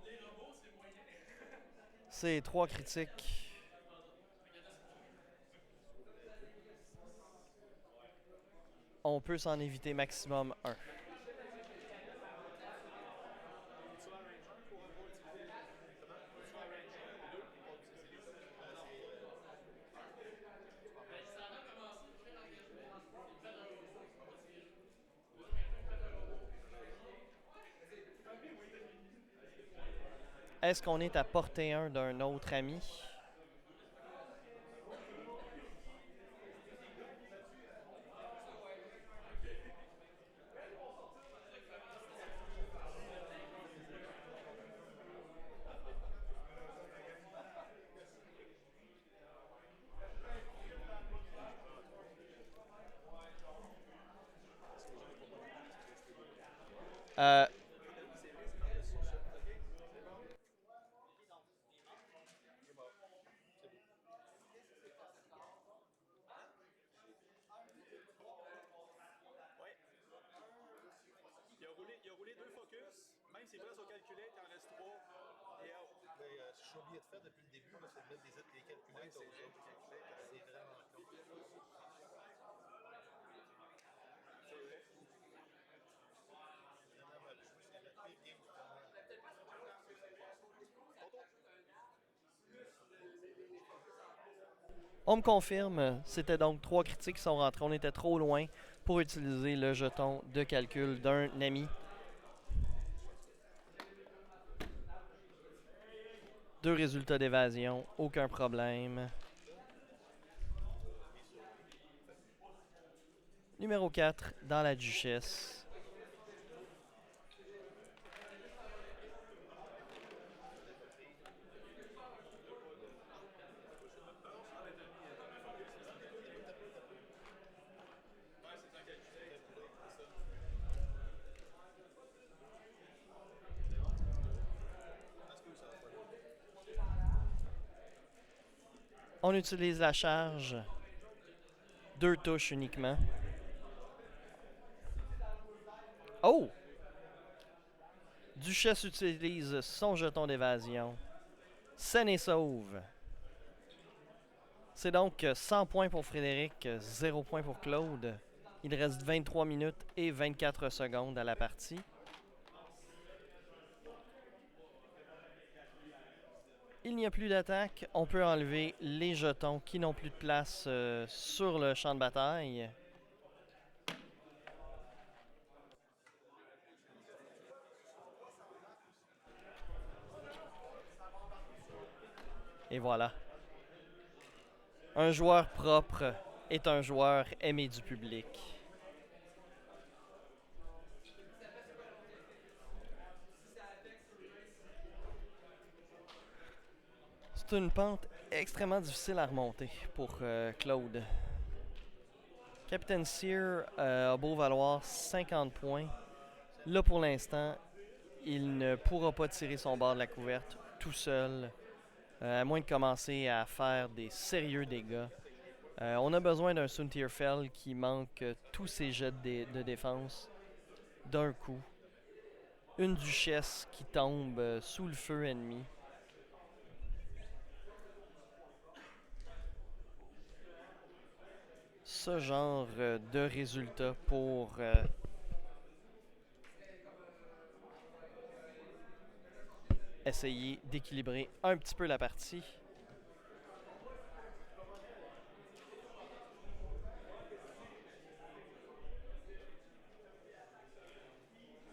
[SPEAKER 1] C'est 3 critiques. On peut s'en éviter maximum un. Est-ce qu'on est à portée 1 d'un autre ami? Euh,
[SPEAKER 2] Il a roulé deux focus, même si presse au calculette, il en reste trois. Et out. Ce que j'ai oublié de faire depuis le début, c'est de mettre des calculettes aux autres. C'est vraiment con. C'est vrai. Vraiment mal joué. C'est la pire game du tournoi.
[SPEAKER 1] on me confirme, c'était donc 3 critiques qui sont rentrées. On était trop loin pour utiliser le jeton de calcul d'un ami. Deux résultats d'évasion, aucun problème. Numéro 4, dans la duchesse. On utilise la charge. 2 touches uniquement. Oh! Duchesse utilise son jeton d'évasion. Saine et sauve. C'est donc 100 points pour Frédéric, 0 points pour Claude. Il reste 23 minutes et 24 secondes à la partie. Il n'y a plus d'attaque. On peut enlever les jetons qui n'ont plus de place sur le champ de bataille. Et voilà. Un joueur propre est un joueur aimé du public. C'est une pente extrêmement difficile à remonter pour Claude. Captain Sear a beau valoir 50 points. Là, pour l'instant, il ne pourra pas tirer son bord de la couverte tout seul, à moins de commencer à faire des sérieux dégâts. On a besoin d'un Suntirfell qui manque tous ses jets de défense d'un coup. Une duchesse qui tombe sous le feu ennemi. Ce genre de résultat pour essayer d'équilibrer un petit peu la partie.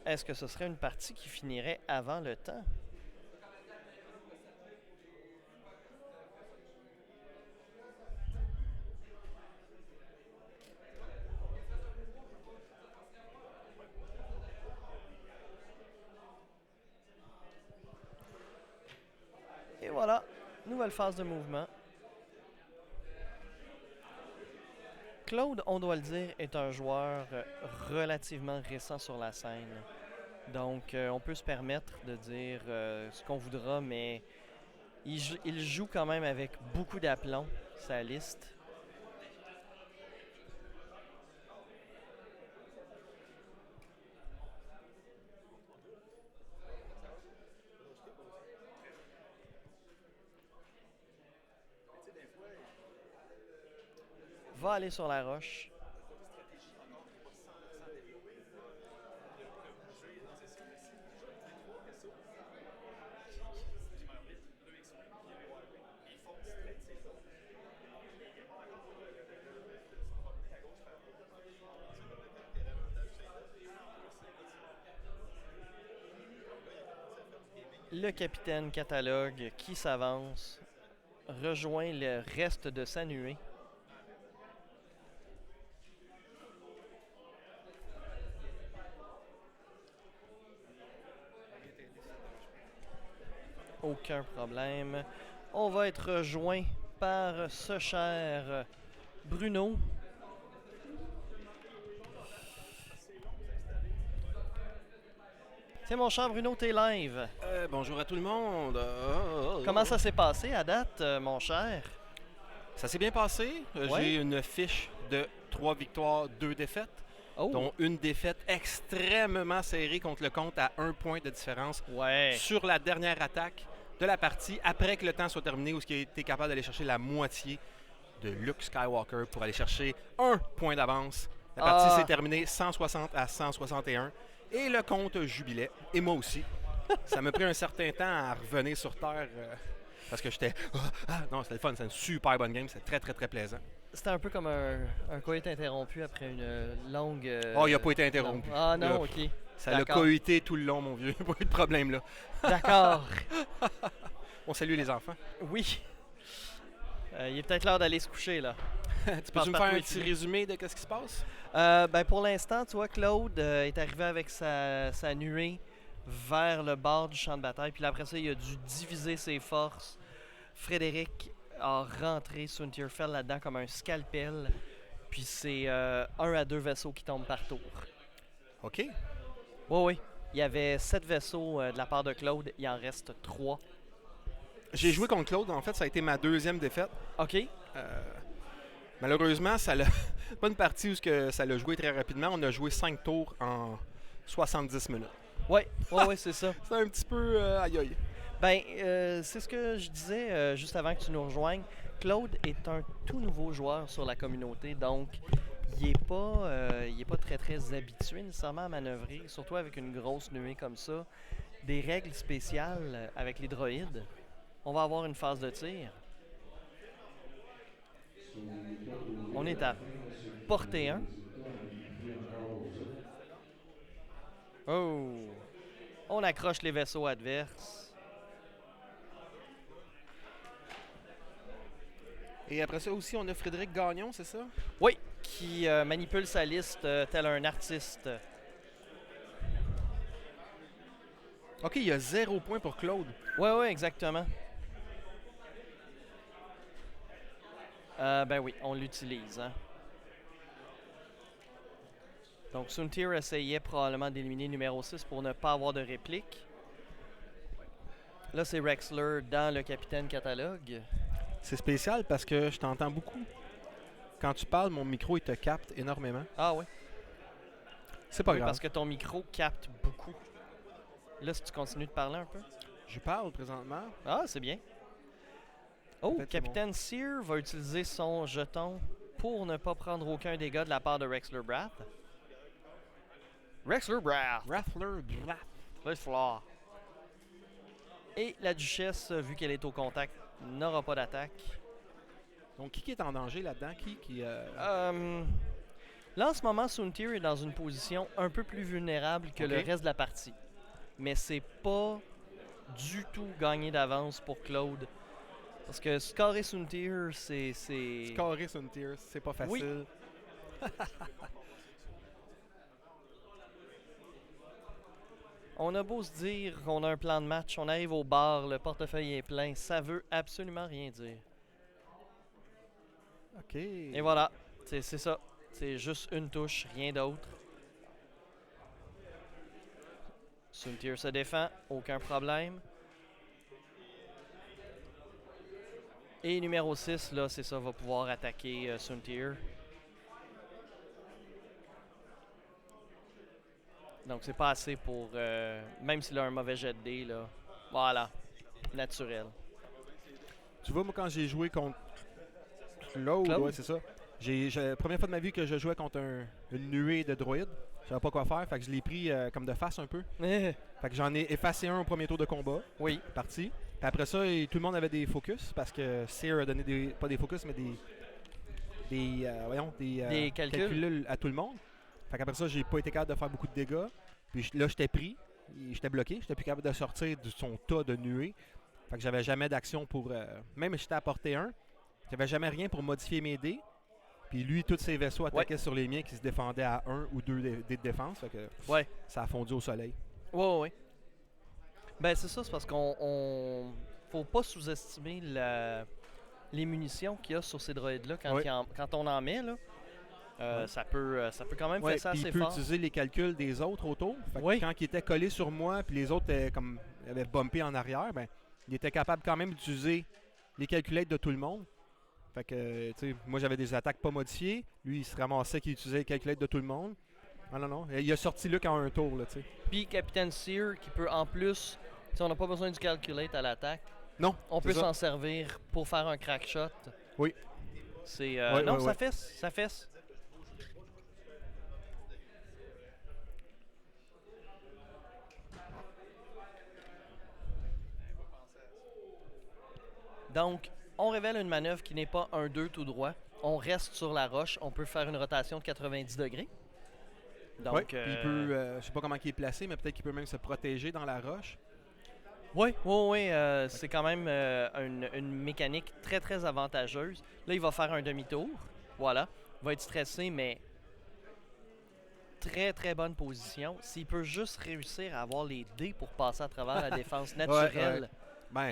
[SPEAKER 1] Est-ce que ce serait une partie qui finirait avant le temps? Et voilà, nouvelle phase de mouvement. Claude, on doit le dire, est un joueur relativement récent sur la scène. Donc, on peut se permettre de dire ce qu'on voudra, mais il joue quand même avec beaucoup d'aplomb, sa liste. va aller sur la roche. Le capitaine Catalogue qui s'avance rejoint le reste de sa nuée. Aucun problème. On va être rejoint par ce cher Bruno. Tiens, mon cher Bruno, t'es live.
[SPEAKER 3] Bonjour à tout le monde.
[SPEAKER 1] Comment ça s'est passé à date, mon cher?
[SPEAKER 3] Ça s'est bien passé.
[SPEAKER 1] Ouais.
[SPEAKER 3] J'ai une fiche de 3 victoires, 2 défaites,
[SPEAKER 1] Oh,
[SPEAKER 3] dont une défaite extrêmement serrée contre le compte à 1 point de différence
[SPEAKER 1] ouais.
[SPEAKER 3] sur la dernière attaque de la partie, après que le temps soit terminé, où il a été capable d'aller chercher la moitié de Luke Skywalker pour aller chercher 1 point d'avance. La partie s'est terminée 160 à 161 et le compte jubilait, et moi aussi. Ça m'a pris un certain temps à revenir sur Terre parce que j'étais... non, c'était le fun, c'était une super bonne game, c'était très très très plaisant.
[SPEAKER 1] C'était un peu comme un coït interrompu après une longue...
[SPEAKER 3] Oh, il n'a pas été interrompu.
[SPEAKER 1] Ah non,
[SPEAKER 3] Là,
[SPEAKER 1] ok.
[SPEAKER 3] ça l'a
[SPEAKER 1] D'accord.
[SPEAKER 3] coïté tout le long, mon vieux. Pas eu de problème, là.
[SPEAKER 1] D'accord.
[SPEAKER 3] On salue les enfants.
[SPEAKER 1] Oui. Il est peut-être l'heure d'aller se coucher, là.
[SPEAKER 3] Tu peux me faire un petit résumé de ce qui se passe?
[SPEAKER 1] Ben pour l'instant, tu vois, Claude est arrivé avec sa nuée vers le bord du champ de bataille. Puis là, après ça, il a dû diviser ses forces. Frédéric a rentré Suntirfell là-dedans comme un scalpel. Puis c'est 1 à 2 vaisseaux qui tombent par tour.
[SPEAKER 3] OK.
[SPEAKER 1] Oui. Il y avait 7 vaisseaux de la part de Claude. Il en reste 3.
[SPEAKER 3] J'ai joué contre Claude. En fait, ça a été ma 2e défaite.
[SPEAKER 1] OK.
[SPEAKER 3] Malheureusement, ça l'a pas une partie où ça l'a joué très rapidement. On a joué 5 tours en 70 minutes.
[SPEAKER 1] Oui, c'est ça.
[SPEAKER 3] C'est un petit peu aïe aïe.
[SPEAKER 1] Ben, c'est ce que je disais juste avant que tu nous rejoignes. Claude est un tout nouveau joueur sur la communauté, donc il n'est pas très très habitué nécessairement à manœuvrer, surtout avec une grosse nuée comme ça. Des règles spéciales avec les droïdes. On va avoir une phase de tir. On est à portée 1. Oh! On accroche les vaisseaux adverses.
[SPEAKER 3] Et après ça aussi, on a Frédéric Gagnon, c'est ça?
[SPEAKER 1] Oui, qui manipule sa liste tel un artiste.
[SPEAKER 3] OK, il y a 0 point pour Claude.
[SPEAKER 1] Oui, exactement. Ben oui, on l'utilise. Hein. Donc, Suntir essayait probablement d'éliminer numéro 6 pour ne pas avoir de réplique. Là, c'est Rexler dans le Capitaine Catalogue.
[SPEAKER 3] C'est spécial parce que je t'entends beaucoup. Quand tu parles, mon micro, il te capte énormément.
[SPEAKER 1] Ah oui?
[SPEAKER 3] C'est pas
[SPEAKER 1] Oui,
[SPEAKER 3] grave.
[SPEAKER 1] parce que ton micro capte beaucoup. Là, si tu continues de parler un peu.
[SPEAKER 3] Je parle présentement.
[SPEAKER 1] Ah, c'est bien. Oh,
[SPEAKER 3] Peut-être c'est
[SPEAKER 1] Capitaine Sear va utiliser son jeton pour ne pas prendre aucun dégât de la part de Rexler Brath. Rexler Brath.
[SPEAKER 3] Rattler,
[SPEAKER 1] Rexler. Et la duchesse, vu qu'elle est au contact, n'aura pas d'attaque.
[SPEAKER 3] Donc, qui est en danger là-dedans?
[SPEAKER 1] Là, en ce moment, Suntir est dans une position un peu plus vulnérable que
[SPEAKER 3] Ok.
[SPEAKER 1] le reste de la partie. Mais c'est pas du tout gagné d'avance pour Claude. Parce que scorer Suntir, c'est...
[SPEAKER 3] Scorer Suntir, c'est pas facile.
[SPEAKER 1] On a beau se dire qu'on a un plan de match, on arrive au bar, le portefeuille est plein, ça veut absolument rien dire.
[SPEAKER 3] OK.
[SPEAKER 1] Et voilà, c'est ça. C'est juste une touche, rien d'autre. Suntir se défend, aucun problème. Et numéro 6, là, c'est ça, va pouvoir attaquer Suntir. Donc c'est pas assez pour... même s'il a un mauvais jet de dés, là. Voilà, naturel.
[SPEAKER 3] Tu vois, moi, quand j'ai joué contre Claude,
[SPEAKER 1] Claude?
[SPEAKER 3] ouais, c'est ça. La première fois de ma vie que je jouais contre une nuée de droïdes, je savais pas quoi faire, fait que je l'ai pris comme de face un peu. Fait que j'en ai effacé un au premier tour de combat,
[SPEAKER 1] Oui.
[SPEAKER 3] parti. Puis après ça, tout le monde avait des focus parce que Seer a donné pas des focus, mais des calculs à tout le monde. Fait qu'après ça, j'ai pas été capable de faire beaucoup de dégâts. Puis là, j'étais pris, j'étais bloqué, j'étais plus capable de sortir de son tas de nuées. Fait que j'avais jamais d'action pour. Même si j'étais à portée 1, j'avais jamais rien pour modifier mes dés. Puis lui, tous ses vaisseaux attaquaient sur les miens qui se défendaient à 1 ou 2 dés de défense. Fait que ça a fondu au soleil.
[SPEAKER 1] Ouais. Ben c'est ça, c'est parce qu'on faut pas sous-estimer les munitions qu'il y a sur ces droïdes-là quand on en met. Là. Ça peut quand même faire ça assez
[SPEAKER 3] il peut
[SPEAKER 1] fort.
[SPEAKER 3] utiliser les calculs des autres autour. Fait que quand il était collé sur moi, puis les autres avaient bumpé en arrière, ben il était capable quand même d'utiliser les calculettes de tout le monde. Fait que, tu sais, moi j'avais des attaques pas modifiées. Lui, il se ramassait qu'il utilisait les calculettes de tout le monde. Ah non. Il a sorti Luke en un tour, là, tu sais.
[SPEAKER 1] Puis Capitaine Seer qui peut en plus, si on n'a pas besoin du calculate à l'attaque,
[SPEAKER 3] non,
[SPEAKER 1] on peut s'en servir pour faire un crack shot.
[SPEAKER 3] Oui.
[SPEAKER 1] C'est ça fesse. Donc, on révèle une manœuvre qui n'est pas 1-2 tout droit. On reste sur la roche. On peut faire une rotation de 90 degrés. Donc,
[SPEAKER 3] il peut, je sais pas comment il est placé, mais peut-être qu'il peut même se protéger dans la roche.
[SPEAKER 1] Oui. C'est quand même une mécanique très, très avantageuse. Là, il va faire un demi-tour. Voilà. Il va être stressé, mais très, très bonne position. S'il peut juste réussir à avoir les dés pour passer à travers la défense naturelle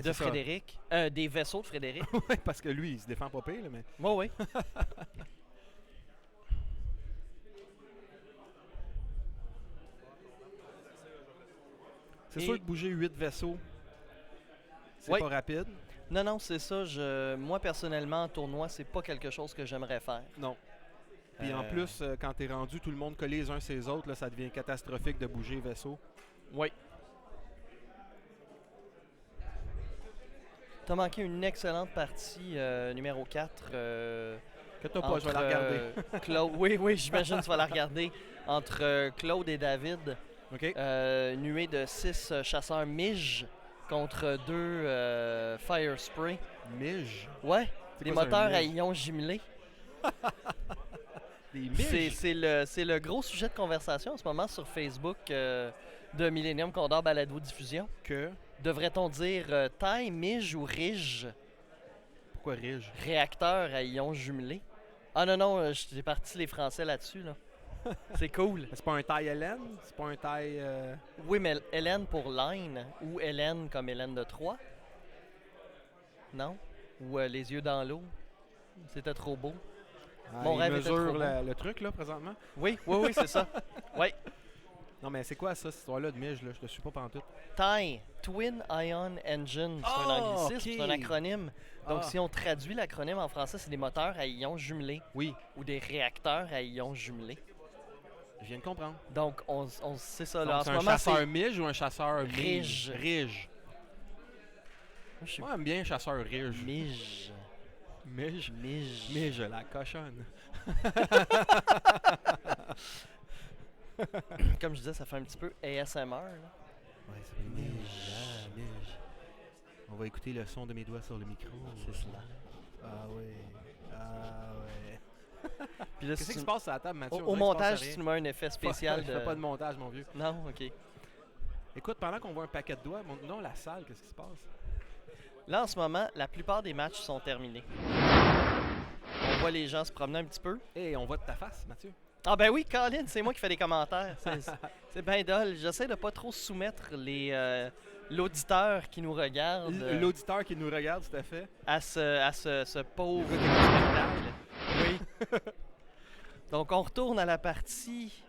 [SPEAKER 1] de Frédéric, des vaisseaux de Frédéric.
[SPEAKER 3] Oui, parce que lui, il se défend pas pire, là, mais...
[SPEAKER 1] Oui.
[SPEAKER 3] C'est sûr que bouger 8 vaisseaux, c'est pas rapide.
[SPEAKER 1] Non, c'est ça. Moi, personnellement, en tournoi, c'est pas quelque chose que j'aimerais faire.
[SPEAKER 3] Non. Puis en plus, quand t'es rendu tout le monde collé les uns sur les autres, là, ça devient catastrophique de bouger vaisseau.
[SPEAKER 1] Oui. T'as manqué une excellente partie numéro 4.
[SPEAKER 3] Que t'as pas, je vais la regarder.
[SPEAKER 1] Claude, oui, j'imagine que tu vas la regarder. Entre Claude et David.
[SPEAKER 3] OK.
[SPEAKER 1] Nuée de 6 chasseurs Midge contre 2 Fire Spray.
[SPEAKER 3] Midge?
[SPEAKER 1] Ouais, des moteurs à ions jumelés.
[SPEAKER 3] Des Midge?
[SPEAKER 1] C'est le gros sujet de conversation en ce moment sur Facebook de Millennium Condor Balado Diffusion.
[SPEAKER 3] Que?
[SPEAKER 1] Devrait-on dire taille, Midge ou Ridge?
[SPEAKER 3] Pourquoi Ridge?
[SPEAKER 1] Réacteur à ions jumelés. Ah non, j'ai parti les Français là-dessus, là. C'est cool.
[SPEAKER 3] C'est pas un taille Hélène? C'est pas un taille...
[SPEAKER 1] Oui, mais Hélène pour line ou Hélène comme Hélène de Troyes? Non? Ou les yeux dans l'eau? C'était trop beau. Mon rêve était trop beau.
[SPEAKER 3] Le truc, là, présentement?
[SPEAKER 1] Oui, c'est ça. Oui.
[SPEAKER 3] Non, mais c'est quoi ça, cette histoire-là de Midge, là? Je te suis pas pantoute.
[SPEAKER 1] TIE, Twin Ion Engine, c'est un anglicisme, c'est un acronyme. Donc, si on traduit l'acronyme en français, c'est des moteurs à ions jumelés.
[SPEAKER 3] Oui.
[SPEAKER 1] Ou des réacteurs à ions jumelés.
[SPEAKER 3] Je viens de comprendre.
[SPEAKER 1] Donc, c'est ça. Là,
[SPEAKER 3] donc,
[SPEAKER 1] en ce
[SPEAKER 3] un
[SPEAKER 1] moment,
[SPEAKER 3] chasseur Midge ou un chasseur
[SPEAKER 1] Ridge?
[SPEAKER 3] Ridge. Moi, j'aime bien chasseur Ridge.
[SPEAKER 1] Midge.
[SPEAKER 3] Midge, la cochonne.
[SPEAKER 1] Comme je disais, ça fait un petit peu ASMR. Là.
[SPEAKER 3] Ouais, ça fait Midge. On va écouter le son de mes doigts sur le micro.
[SPEAKER 1] C'est cela.
[SPEAKER 3] Ah ouais.
[SPEAKER 1] Puis là,
[SPEAKER 3] qu'est-ce qui se passe à la table, Mathieu?
[SPEAKER 1] Au montage, tu nous mets un effet spécial.
[SPEAKER 3] Je fais pas de montage, mon vieux.
[SPEAKER 1] Non, OK.
[SPEAKER 3] Écoute, pendant qu'on voit un paquet de doigts, montre-nous la salle, qu'est-ce qui se passe?
[SPEAKER 1] Là, en ce moment, la plupart des matchs sont terminés. On voit les gens se promener un petit peu.
[SPEAKER 3] Et on voit de ta face, Mathieu.
[SPEAKER 1] Ah ben oui, Colin, c'est moi qui fais des commentaires. C'est bien dole. J'essaie de pas trop soumettre l'auditeur qui nous regarde.
[SPEAKER 3] L'auditeur qui nous regarde, tout à fait.
[SPEAKER 1] À ce pauvre spectacle. Oui. Donc, on retourne à la partie.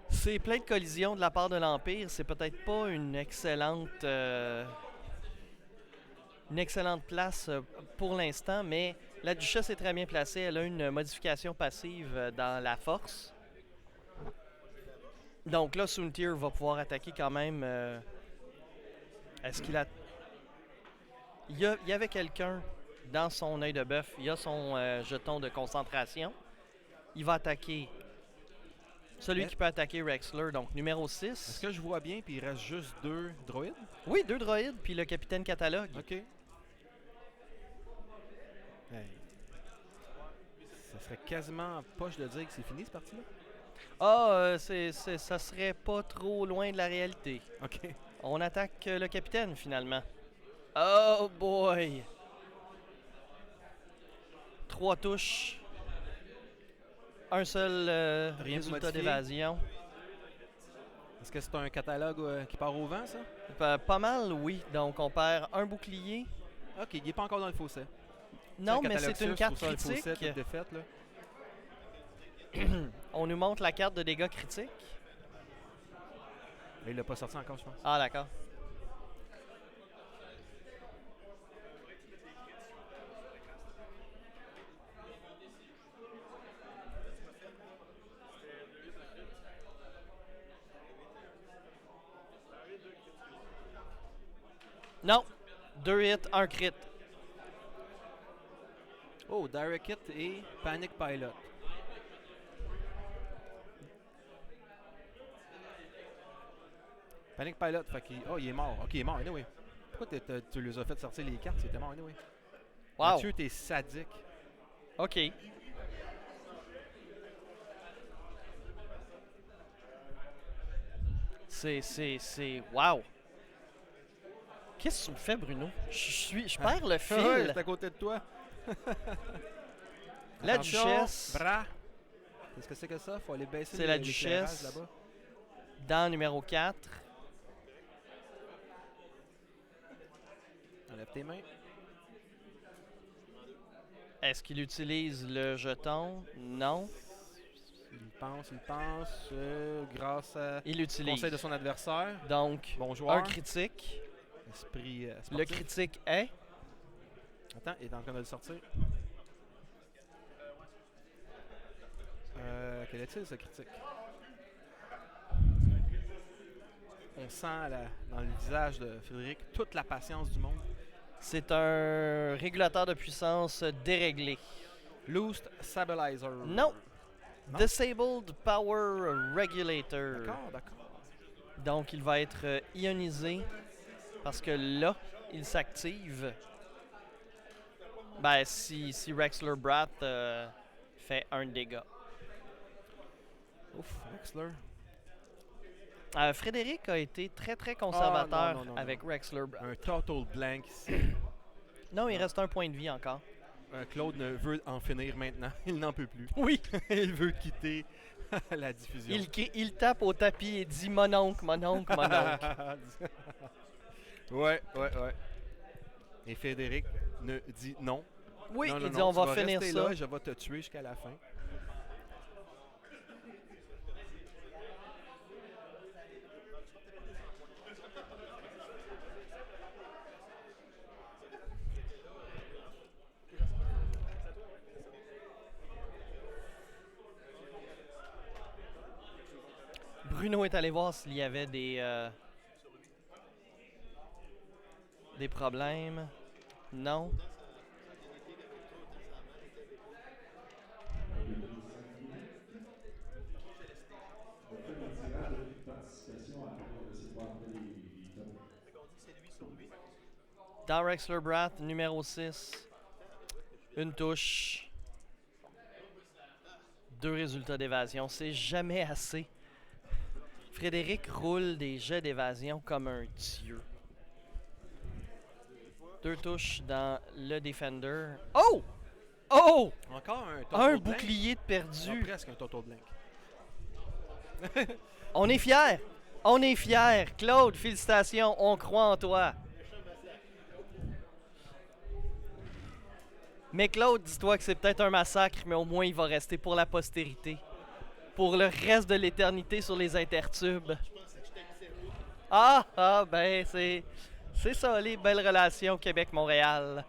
[SPEAKER 1] C'est plein de collisions de la part de l'Empire. C'est peut-être pas une excellente place pour l'instant, mais la Duchesse est très bien placée. Elle a une modification passive dans la force. Donc là, Soontir va pouvoir attaquer quand même. Est-ce qu'il a... Il y avait quelqu'un dans son œil de bœuf, il a son jeton de concentration. Il va attaquer celui
[SPEAKER 3] Mais-
[SPEAKER 1] qui peut attaquer Rexler, donc numéro 6.
[SPEAKER 3] Est-ce que je vois bien, puis il reste juste 2 droïdes?
[SPEAKER 1] Oui, 2 droïdes, puis le capitaine catalogue.
[SPEAKER 3] OK. Hey. Ça serait quasiment poche de dire que c'est fini, cette partie-là.
[SPEAKER 1] Ah, ça serait pas trop loin de la réalité.
[SPEAKER 3] OK.
[SPEAKER 1] On attaque le capitaine, finalement. Oh boy! 3 touches. Un seul
[SPEAKER 3] Rien de
[SPEAKER 1] résultat
[SPEAKER 3] modifié.
[SPEAKER 1] d'évasion.
[SPEAKER 3] Est-ce que c'est un catalogue qui part au vent, ça?
[SPEAKER 1] Pas mal, oui. Donc, on perd un bouclier.
[SPEAKER 3] OK, il n'est pas encore dans le fossé.
[SPEAKER 1] Non, mais c'est une carte
[SPEAKER 3] Le fossé,
[SPEAKER 1] critique.
[SPEAKER 3] toute défaite, là.
[SPEAKER 1] On nous montre la carte de dégâts critiques.
[SPEAKER 3] Mais il l'a pas sorti encore, je pense.
[SPEAKER 1] Ah, d'accord. Non. 2 hits, 1 crit.
[SPEAKER 3] Oh, Direct Hit et Panic Pilot. Panic Pilot, fait qu'il... Oh, il est mort. OK, il est mort, anyway. Pourquoi tu les as fait sortir les cartes? C'était mort, anyway.
[SPEAKER 1] Wow.
[SPEAKER 3] Mathieu, t'es sadique.
[SPEAKER 1] OK. C'est... Wow. Qu'est-ce que tu me fais, Bruno? Je perds le
[SPEAKER 3] Ouais,
[SPEAKER 1] fil.
[SPEAKER 3] c'est à côté de toi.
[SPEAKER 1] La
[SPEAKER 3] Attention,
[SPEAKER 1] duchesse,
[SPEAKER 3] Bras. Qu'est-ce que c'est que ça? Faut aller baisser
[SPEAKER 1] C'est la
[SPEAKER 3] l'éclairage
[SPEAKER 1] duchesse.
[SPEAKER 3] là-bas.
[SPEAKER 1] dans numéro 4.
[SPEAKER 3] Enlève tes mains.
[SPEAKER 1] Est-ce qu'il utilise le jeton? Non.
[SPEAKER 3] Il pense, grâce à
[SPEAKER 1] Il
[SPEAKER 3] le
[SPEAKER 1] l'utilise.
[SPEAKER 3] conseil de son adversaire.
[SPEAKER 1] Donc,
[SPEAKER 3] Bon
[SPEAKER 1] un
[SPEAKER 3] joueur.
[SPEAKER 1] critique.
[SPEAKER 3] Esprit
[SPEAKER 1] Le
[SPEAKER 3] sportif.
[SPEAKER 1] critique est...
[SPEAKER 3] Attends, il est en train de le sortir. Quel est-il, ce critique? On sent dans le visage de Frédéric toute la patience du monde.
[SPEAKER 1] C'est un régulateur de puissance déréglé.
[SPEAKER 3] Loosed Stabilizer.
[SPEAKER 1] Non.
[SPEAKER 3] Non?
[SPEAKER 1] Disabled Power Regulator.
[SPEAKER 3] D'accord.
[SPEAKER 1] Donc, il va être ionisé parce que là, il s'active. Ben, si Rexler Brat fait un dégât.
[SPEAKER 3] Ouf, Wexler.
[SPEAKER 1] Frédéric a été très conservateur
[SPEAKER 3] non,
[SPEAKER 1] avec Rexler Brat.
[SPEAKER 3] Un total blank ici.
[SPEAKER 1] Non, il reste un point de vie encore.
[SPEAKER 3] Claude ne veut en finir maintenant. Il n'en peut plus.
[SPEAKER 1] Oui.
[SPEAKER 3] Il veut quitter la diffusion.
[SPEAKER 1] Il tape au tapis et dit mon oncle, mon oncle, mon oncle.
[SPEAKER 3] Ouais. Et Frédéric ne dit non.
[SPEAKER 1] Oui,
[SPEAKER 3] Non,
[SPEAKER 1] il dit
[SPEAKER 3] non,
[SPEAKER 1] on
[SPEAKER 3] tu
[SPEAKER 1] va
[SPEAKER 3] vas
[SPEAKER 1] finir
[SPEAKER 3] rester
[SPEAKER 1] ça.
[SPEAKER 3] là, je vais te tuer jusqu'à la fin.
[SPEAKER 1] Bruno est allé voir s'il y avait des problèmes. Non. Dans Rexler Brat, numéro 6. Une touche. 2 résultats d'évasion. C'est jamais assez. Frédéric roule des jets d'évasion comme un dieu. 2 touches dans le Defender. Oh! Oh!
[SPEAKER 3] Encore un total
[SPEAKER 1] Un
[SPEAKER 3] blank.
[SPEAKER 1] bouclier de
[SPEAKER 3] Ah,
[SPEAKER 1] perdu.
[SPEAKER 3] presque un total blank.
[SPEAKER 1] On est fiers. On est fiers. Claude, félicitations. On croit en toi. Mais Claude, dis-toi que c'est peut-être un massacre, mais au moins il va rester pour la postérité. Pour le reste de l'éternité sur les intertubes. Ben c'est ça, les belles relations Québec-Montréal.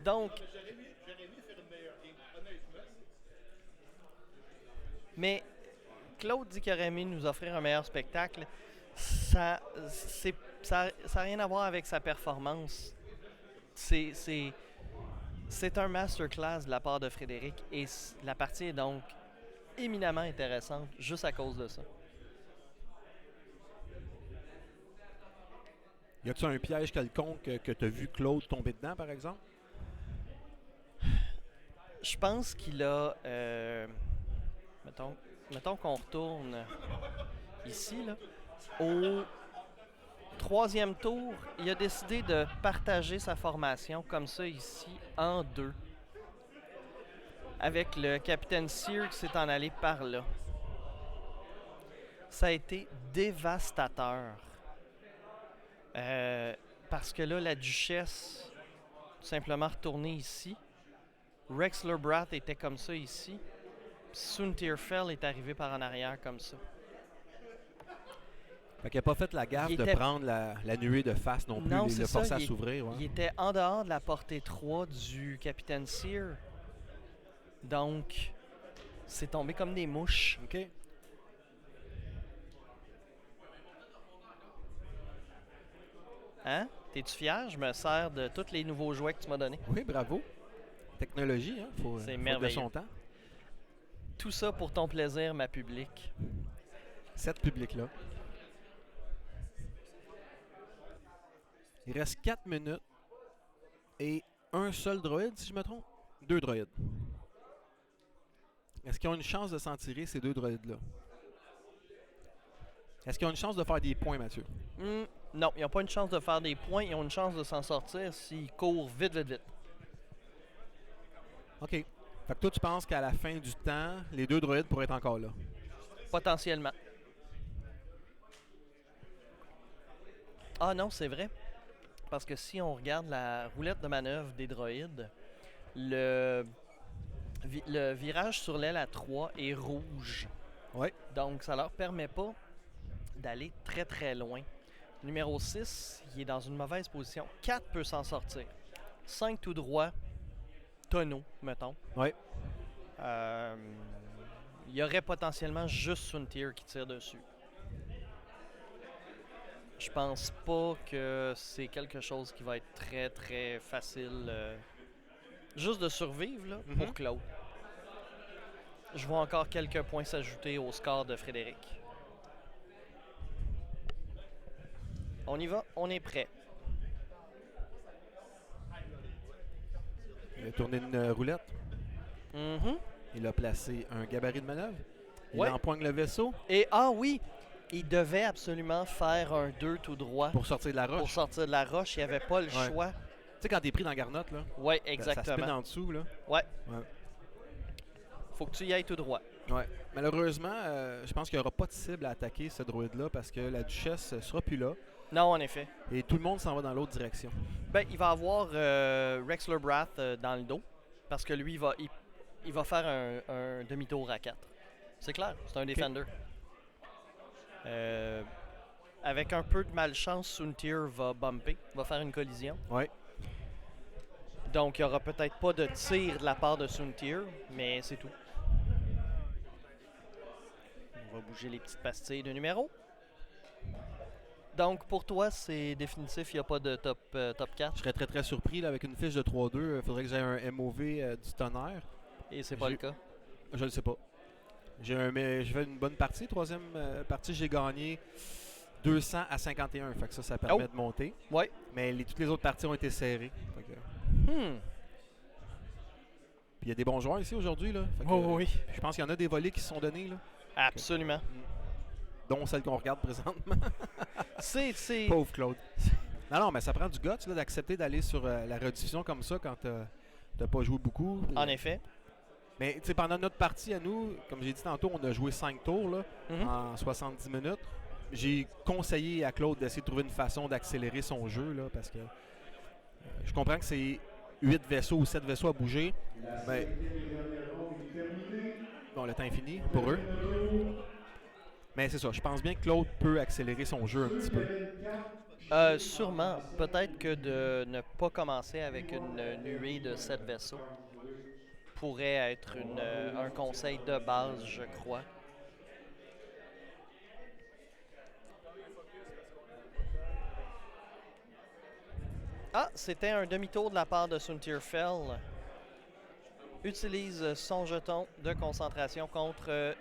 [SPEAKER 1] Donc, mais Claude dit qu'il aurait aimé nous offrir un meilleur spectacle. Ça n'a rien à voir avec sa performance. C'est un masterclass de la part de Frédéric et la partie est donc éminemment intéressante juste à cause de ça.
[SPEAKER 3] Y a-t-il un piège quelconque que tu as vu Claude tomber dedans, par exemple?
[SPEAKER 1] Je pense qu'il a... mettons qu'on retourne ici, là. Au 3e tour, il a décidé de partager sa formation comme ça ici, en 2. Avec le capitaine Sear qui s'est en allé par là. Ça a été dévastateur. Parce que là, la duchesse tout simplement retournée ici. Rexler Brath était comme ça ici. Suntirfell est arrivé par en arrière comme ça.
[SPEAKER 3] Fait qu'il n'a pas fait la gaffe de prendre la nuée de face non plus,
[SPEAKER 1] non,
[SPEAKER 3] le forcer à s'ouvrir. Ouais.
[SPEAKER 1] Il était en dehors de la portée 3 du capitaine Sear. Donc, c'est tombé comme des mouches.
[SPEAKER 3] OK.
[SPEAKER 1] Hein? T'es-tu fier? Je me sers de tous les nouveaux jouets que tu m'as donnés.
[SPEAKER 3] Oui, bravo. Technologie, hein?
[SPEAKER 1] C'est
[SPEAKER 3] faut
[SPEAKER 1] merveilleux.
[SPEAKER 3] de son temps.
[SPEAKER 1] Tout ça pour ton plaisir, ma public.
[SPEAKER 3] Cette public-là. Il reste 4 minutes et un seul droïde, si je me trompe. 2 droïdes. Est-ce qu'ils ont une chance de s'en tirer, ces 2 droïdes-là? Est-ce qu'ils ont une chance de faire des points, Mathieu?
[SPEAKER 1] Non, ils n'ont pas une chance de faire des points. Ils ont une chance de s'en sortir s'ils courent vite, vite, vite.
[SPEAKER 3] OK. Fait que toi, tu penses qu'à la fin du temps, les 2 droïdes pourraient être encore là?
[SPEAKER 1] Potentiellement. Ah non, c'est vrai. Parce que si on regarde la roulette de manœuvre des droïdes, le virage sur l'aile à 3 est rouge.
[SPEAKER 3] Oui.
[SPEAKER 1] Donc, ça leur permet pas d'aller très, très loin. Numéro 6, il est dans une mauvaise position. 4 peut s'en sortir. 5 tout droit, tonneau, mettons.
[SPEAKER 3] Oui.
[SPEAKER 1] Il y aurait potentiellement juste Suntir qui tire dessus. Je pense pas que c'est quelque chose qui va être très, très facile juste de survivre là, pour Claude. Je vois encore quelques points s'ajouter au score de Frédéric. On y va, on est prêt.
[SPEAKER 3] Il a tourné une roulette. Il a placé un gabarit de manœuvre. Il empoigne le vaisseau.
[SPEAKER 1] Et ah oui, il devait absolument faire un 2 tout droit.
[SPEAKER 3] Pour sortir de la roche.
[SPEAKER 1] Pour sortir de la roche, il n'y avait pas le choix.
[SPEAKER 3] Tu sais, quand t'es pris dans la garnotte, là.
[SPEAKER 1] Oui, exactement.
[SPEAKER 3] Ça spinne en dessous, là.
[SPEAKER 1] Ouais. Faut que tu y ailles tout droit.
[SPEAKER 3] Ouais. Malheureusement, je pense qu'il n'y aura pas de cible à attaquer ce droïde-là parce que la duchesse ne sera plus là.
[SPEAKER 1] Non, en effet.
[SPEAKER 3] Et tout le monde s'en va dans l'autre direction.
[SPEAKER 1] Ben, il va avoir Rexler Brath dans le dos parce que lui, il va faire un demi-tour à 4. C'est clair, c'est un Defender. Avec un peu de malchance, Suntir va bumper, va faire une collision.
[SPEAKER 3] Ouais.
[SPEAKER 1] Donc, il n'y aura peut-être pas de tir de la part de Suntir, mais c'est tout. On va bouger les petites pastilles de numéro. Donc, pour toi, c'est définitif, il n'y a pas de top 4.
[SPEAKER 3] Je serais très très surpris là, avec une fiche de 3-2. Il faudrait que j'aie un MOV du tonnerre.
[SPEAKER 1] Et c'est pas le cas.
[SPEAKER 3] Je ne sais pas. J'ai fait une bonne partie. Troisième partie, j'ai gagné 200 à 51. Fait que ça permet de monter.
[SPEAKER 1] Ouais.
[SPEAKER 3] Mais toutes les autres parties ont été serrées. Fait que... Puis il y a des bons joueurs ici aujourd'hui. Là. Fait que,
[SPEAKER 1] oui.
[SPEAKER 3] Je pense qu'il y en a des volets qui se sont donnés. Là.
[SPEAKER 1] Absolument.
[SPEAKER 3] Dont celle qu'on regarde présentement.
[SPEAKER 1] c'est...
[SPEAKER 3] Pauvre Claude. Non, mais ça prend du guts d'accepter d'aller sur la rediffusion comme ça quand t'as pas joué beaucoup.
[SPEAKER 1] En effet.
[SPEAKER 3] Mais tu sais, pendant notre partie à nous, comme j'ai dit tantôt, on a joué 5 tours là, en 70 minutes. J'ai conseillé à Claude d'essayer de trouver une façon d'accélérer son jeu là, parce que je comprends que c'est 8 vaisseaux ou 7 vaisseaux à bouger. Ben, bon, le temps est fini pour eux. Mais c'est ça, je pense bien que Claude peut accélérer son jeu un petit peu.
[SPEAKER 1] Sûrement. Peut-être que de ne pas commencer avec une nuée de 7 vaisseaux pourrait être un conseil de base, je crois. Ah, c'était un demi-tour de la part de Suntirfell. Utilise son jeton de concentration contre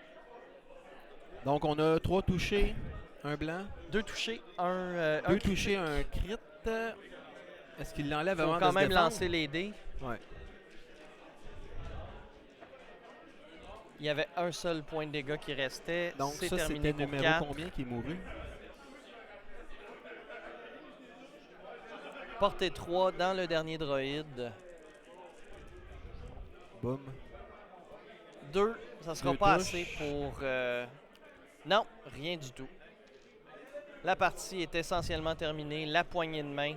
[SPEAKER 3] Donc, on a 3 touchés, un blanc.
[SPEAKER 1] 2 touchés, un
[SPEAKER 3] 2
[SPEAKER 1] crit.
[SPEAKER 3] touchés, un crit. Est-ce qu'il l'enlève
[SPEAKER 1] Faut
[SPEAKER 3] avant
[SPEAKER 1] quand
[SPEAKER 3] de se
[SPEAKER 1] même
[SPEAKER 3] défendre?
[SPEAKER 1] lancer les dés.
[SPEAKER 3] Ouais.
[SPEAKER 1] Il y avait un seul point de dégâts qui restait.
[SPEAKER 3] Donc,
[SPEAKER 1] c'est
[SPEAKER 3] ça,
[SPEAKER 1] terminé
[SPEAKER 3] c'était
[SPEAKER 1] pour
[SPEAKER 3] numéro
[SPEAKER 1] 4.
[SPEAKER 3] combien qui est mouru?
[SPEAKER 1] Portée 3 dans le dernier droïde.
[SPEAKER 3] Boum.
[SPEAKER 1] 2, ça sera
[SPEAKER 3] 2
[SPEAKER 1] pas
[SPEAKER 3] touches.
[SPEAKER 1] assez pour... Non, rien du tout. La partie est essentiellement terminée. La poignée de main.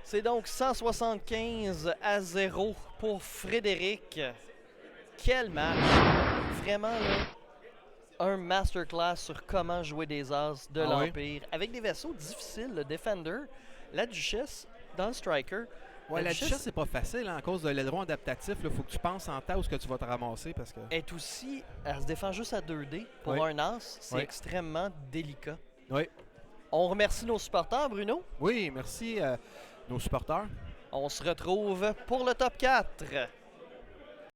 [SPEAKER 1] C'est donc 175-0 pour Frédéric. Quel match! Vraiment, là, un masterclass sur comment jouer des As de
[SPEAKER 3] Ah oui?
[SPEAKER 1] l'Empire. Avec des vaisseaux difficiles, le Defender, la Duchesse dans le Striker.
[SPEAKER 3] Ouais, la Duchesse, c'est pas facile hein, à cause de l'aileron adaptatif. Il faut que tu penses en temps où ce que tu vas te ramasser parce que.
[SPEAKER 1] Est aussi, elle se défend juste à 2D. Pour
[SPEAKER 3] Oui.
[SPEAKER 1] un As, c'est
[SPEAKER 3] Oui.
[SPEAKER 1] extrêmement délicat.
[SPEAKER 3] Oui.
[SPEAKER 1] On remercie nos supporters, Bruno.
[SPEAKER 3] Oui, merci nos supporters.
[SPEAKER 1] On se retrouve pour le top 4.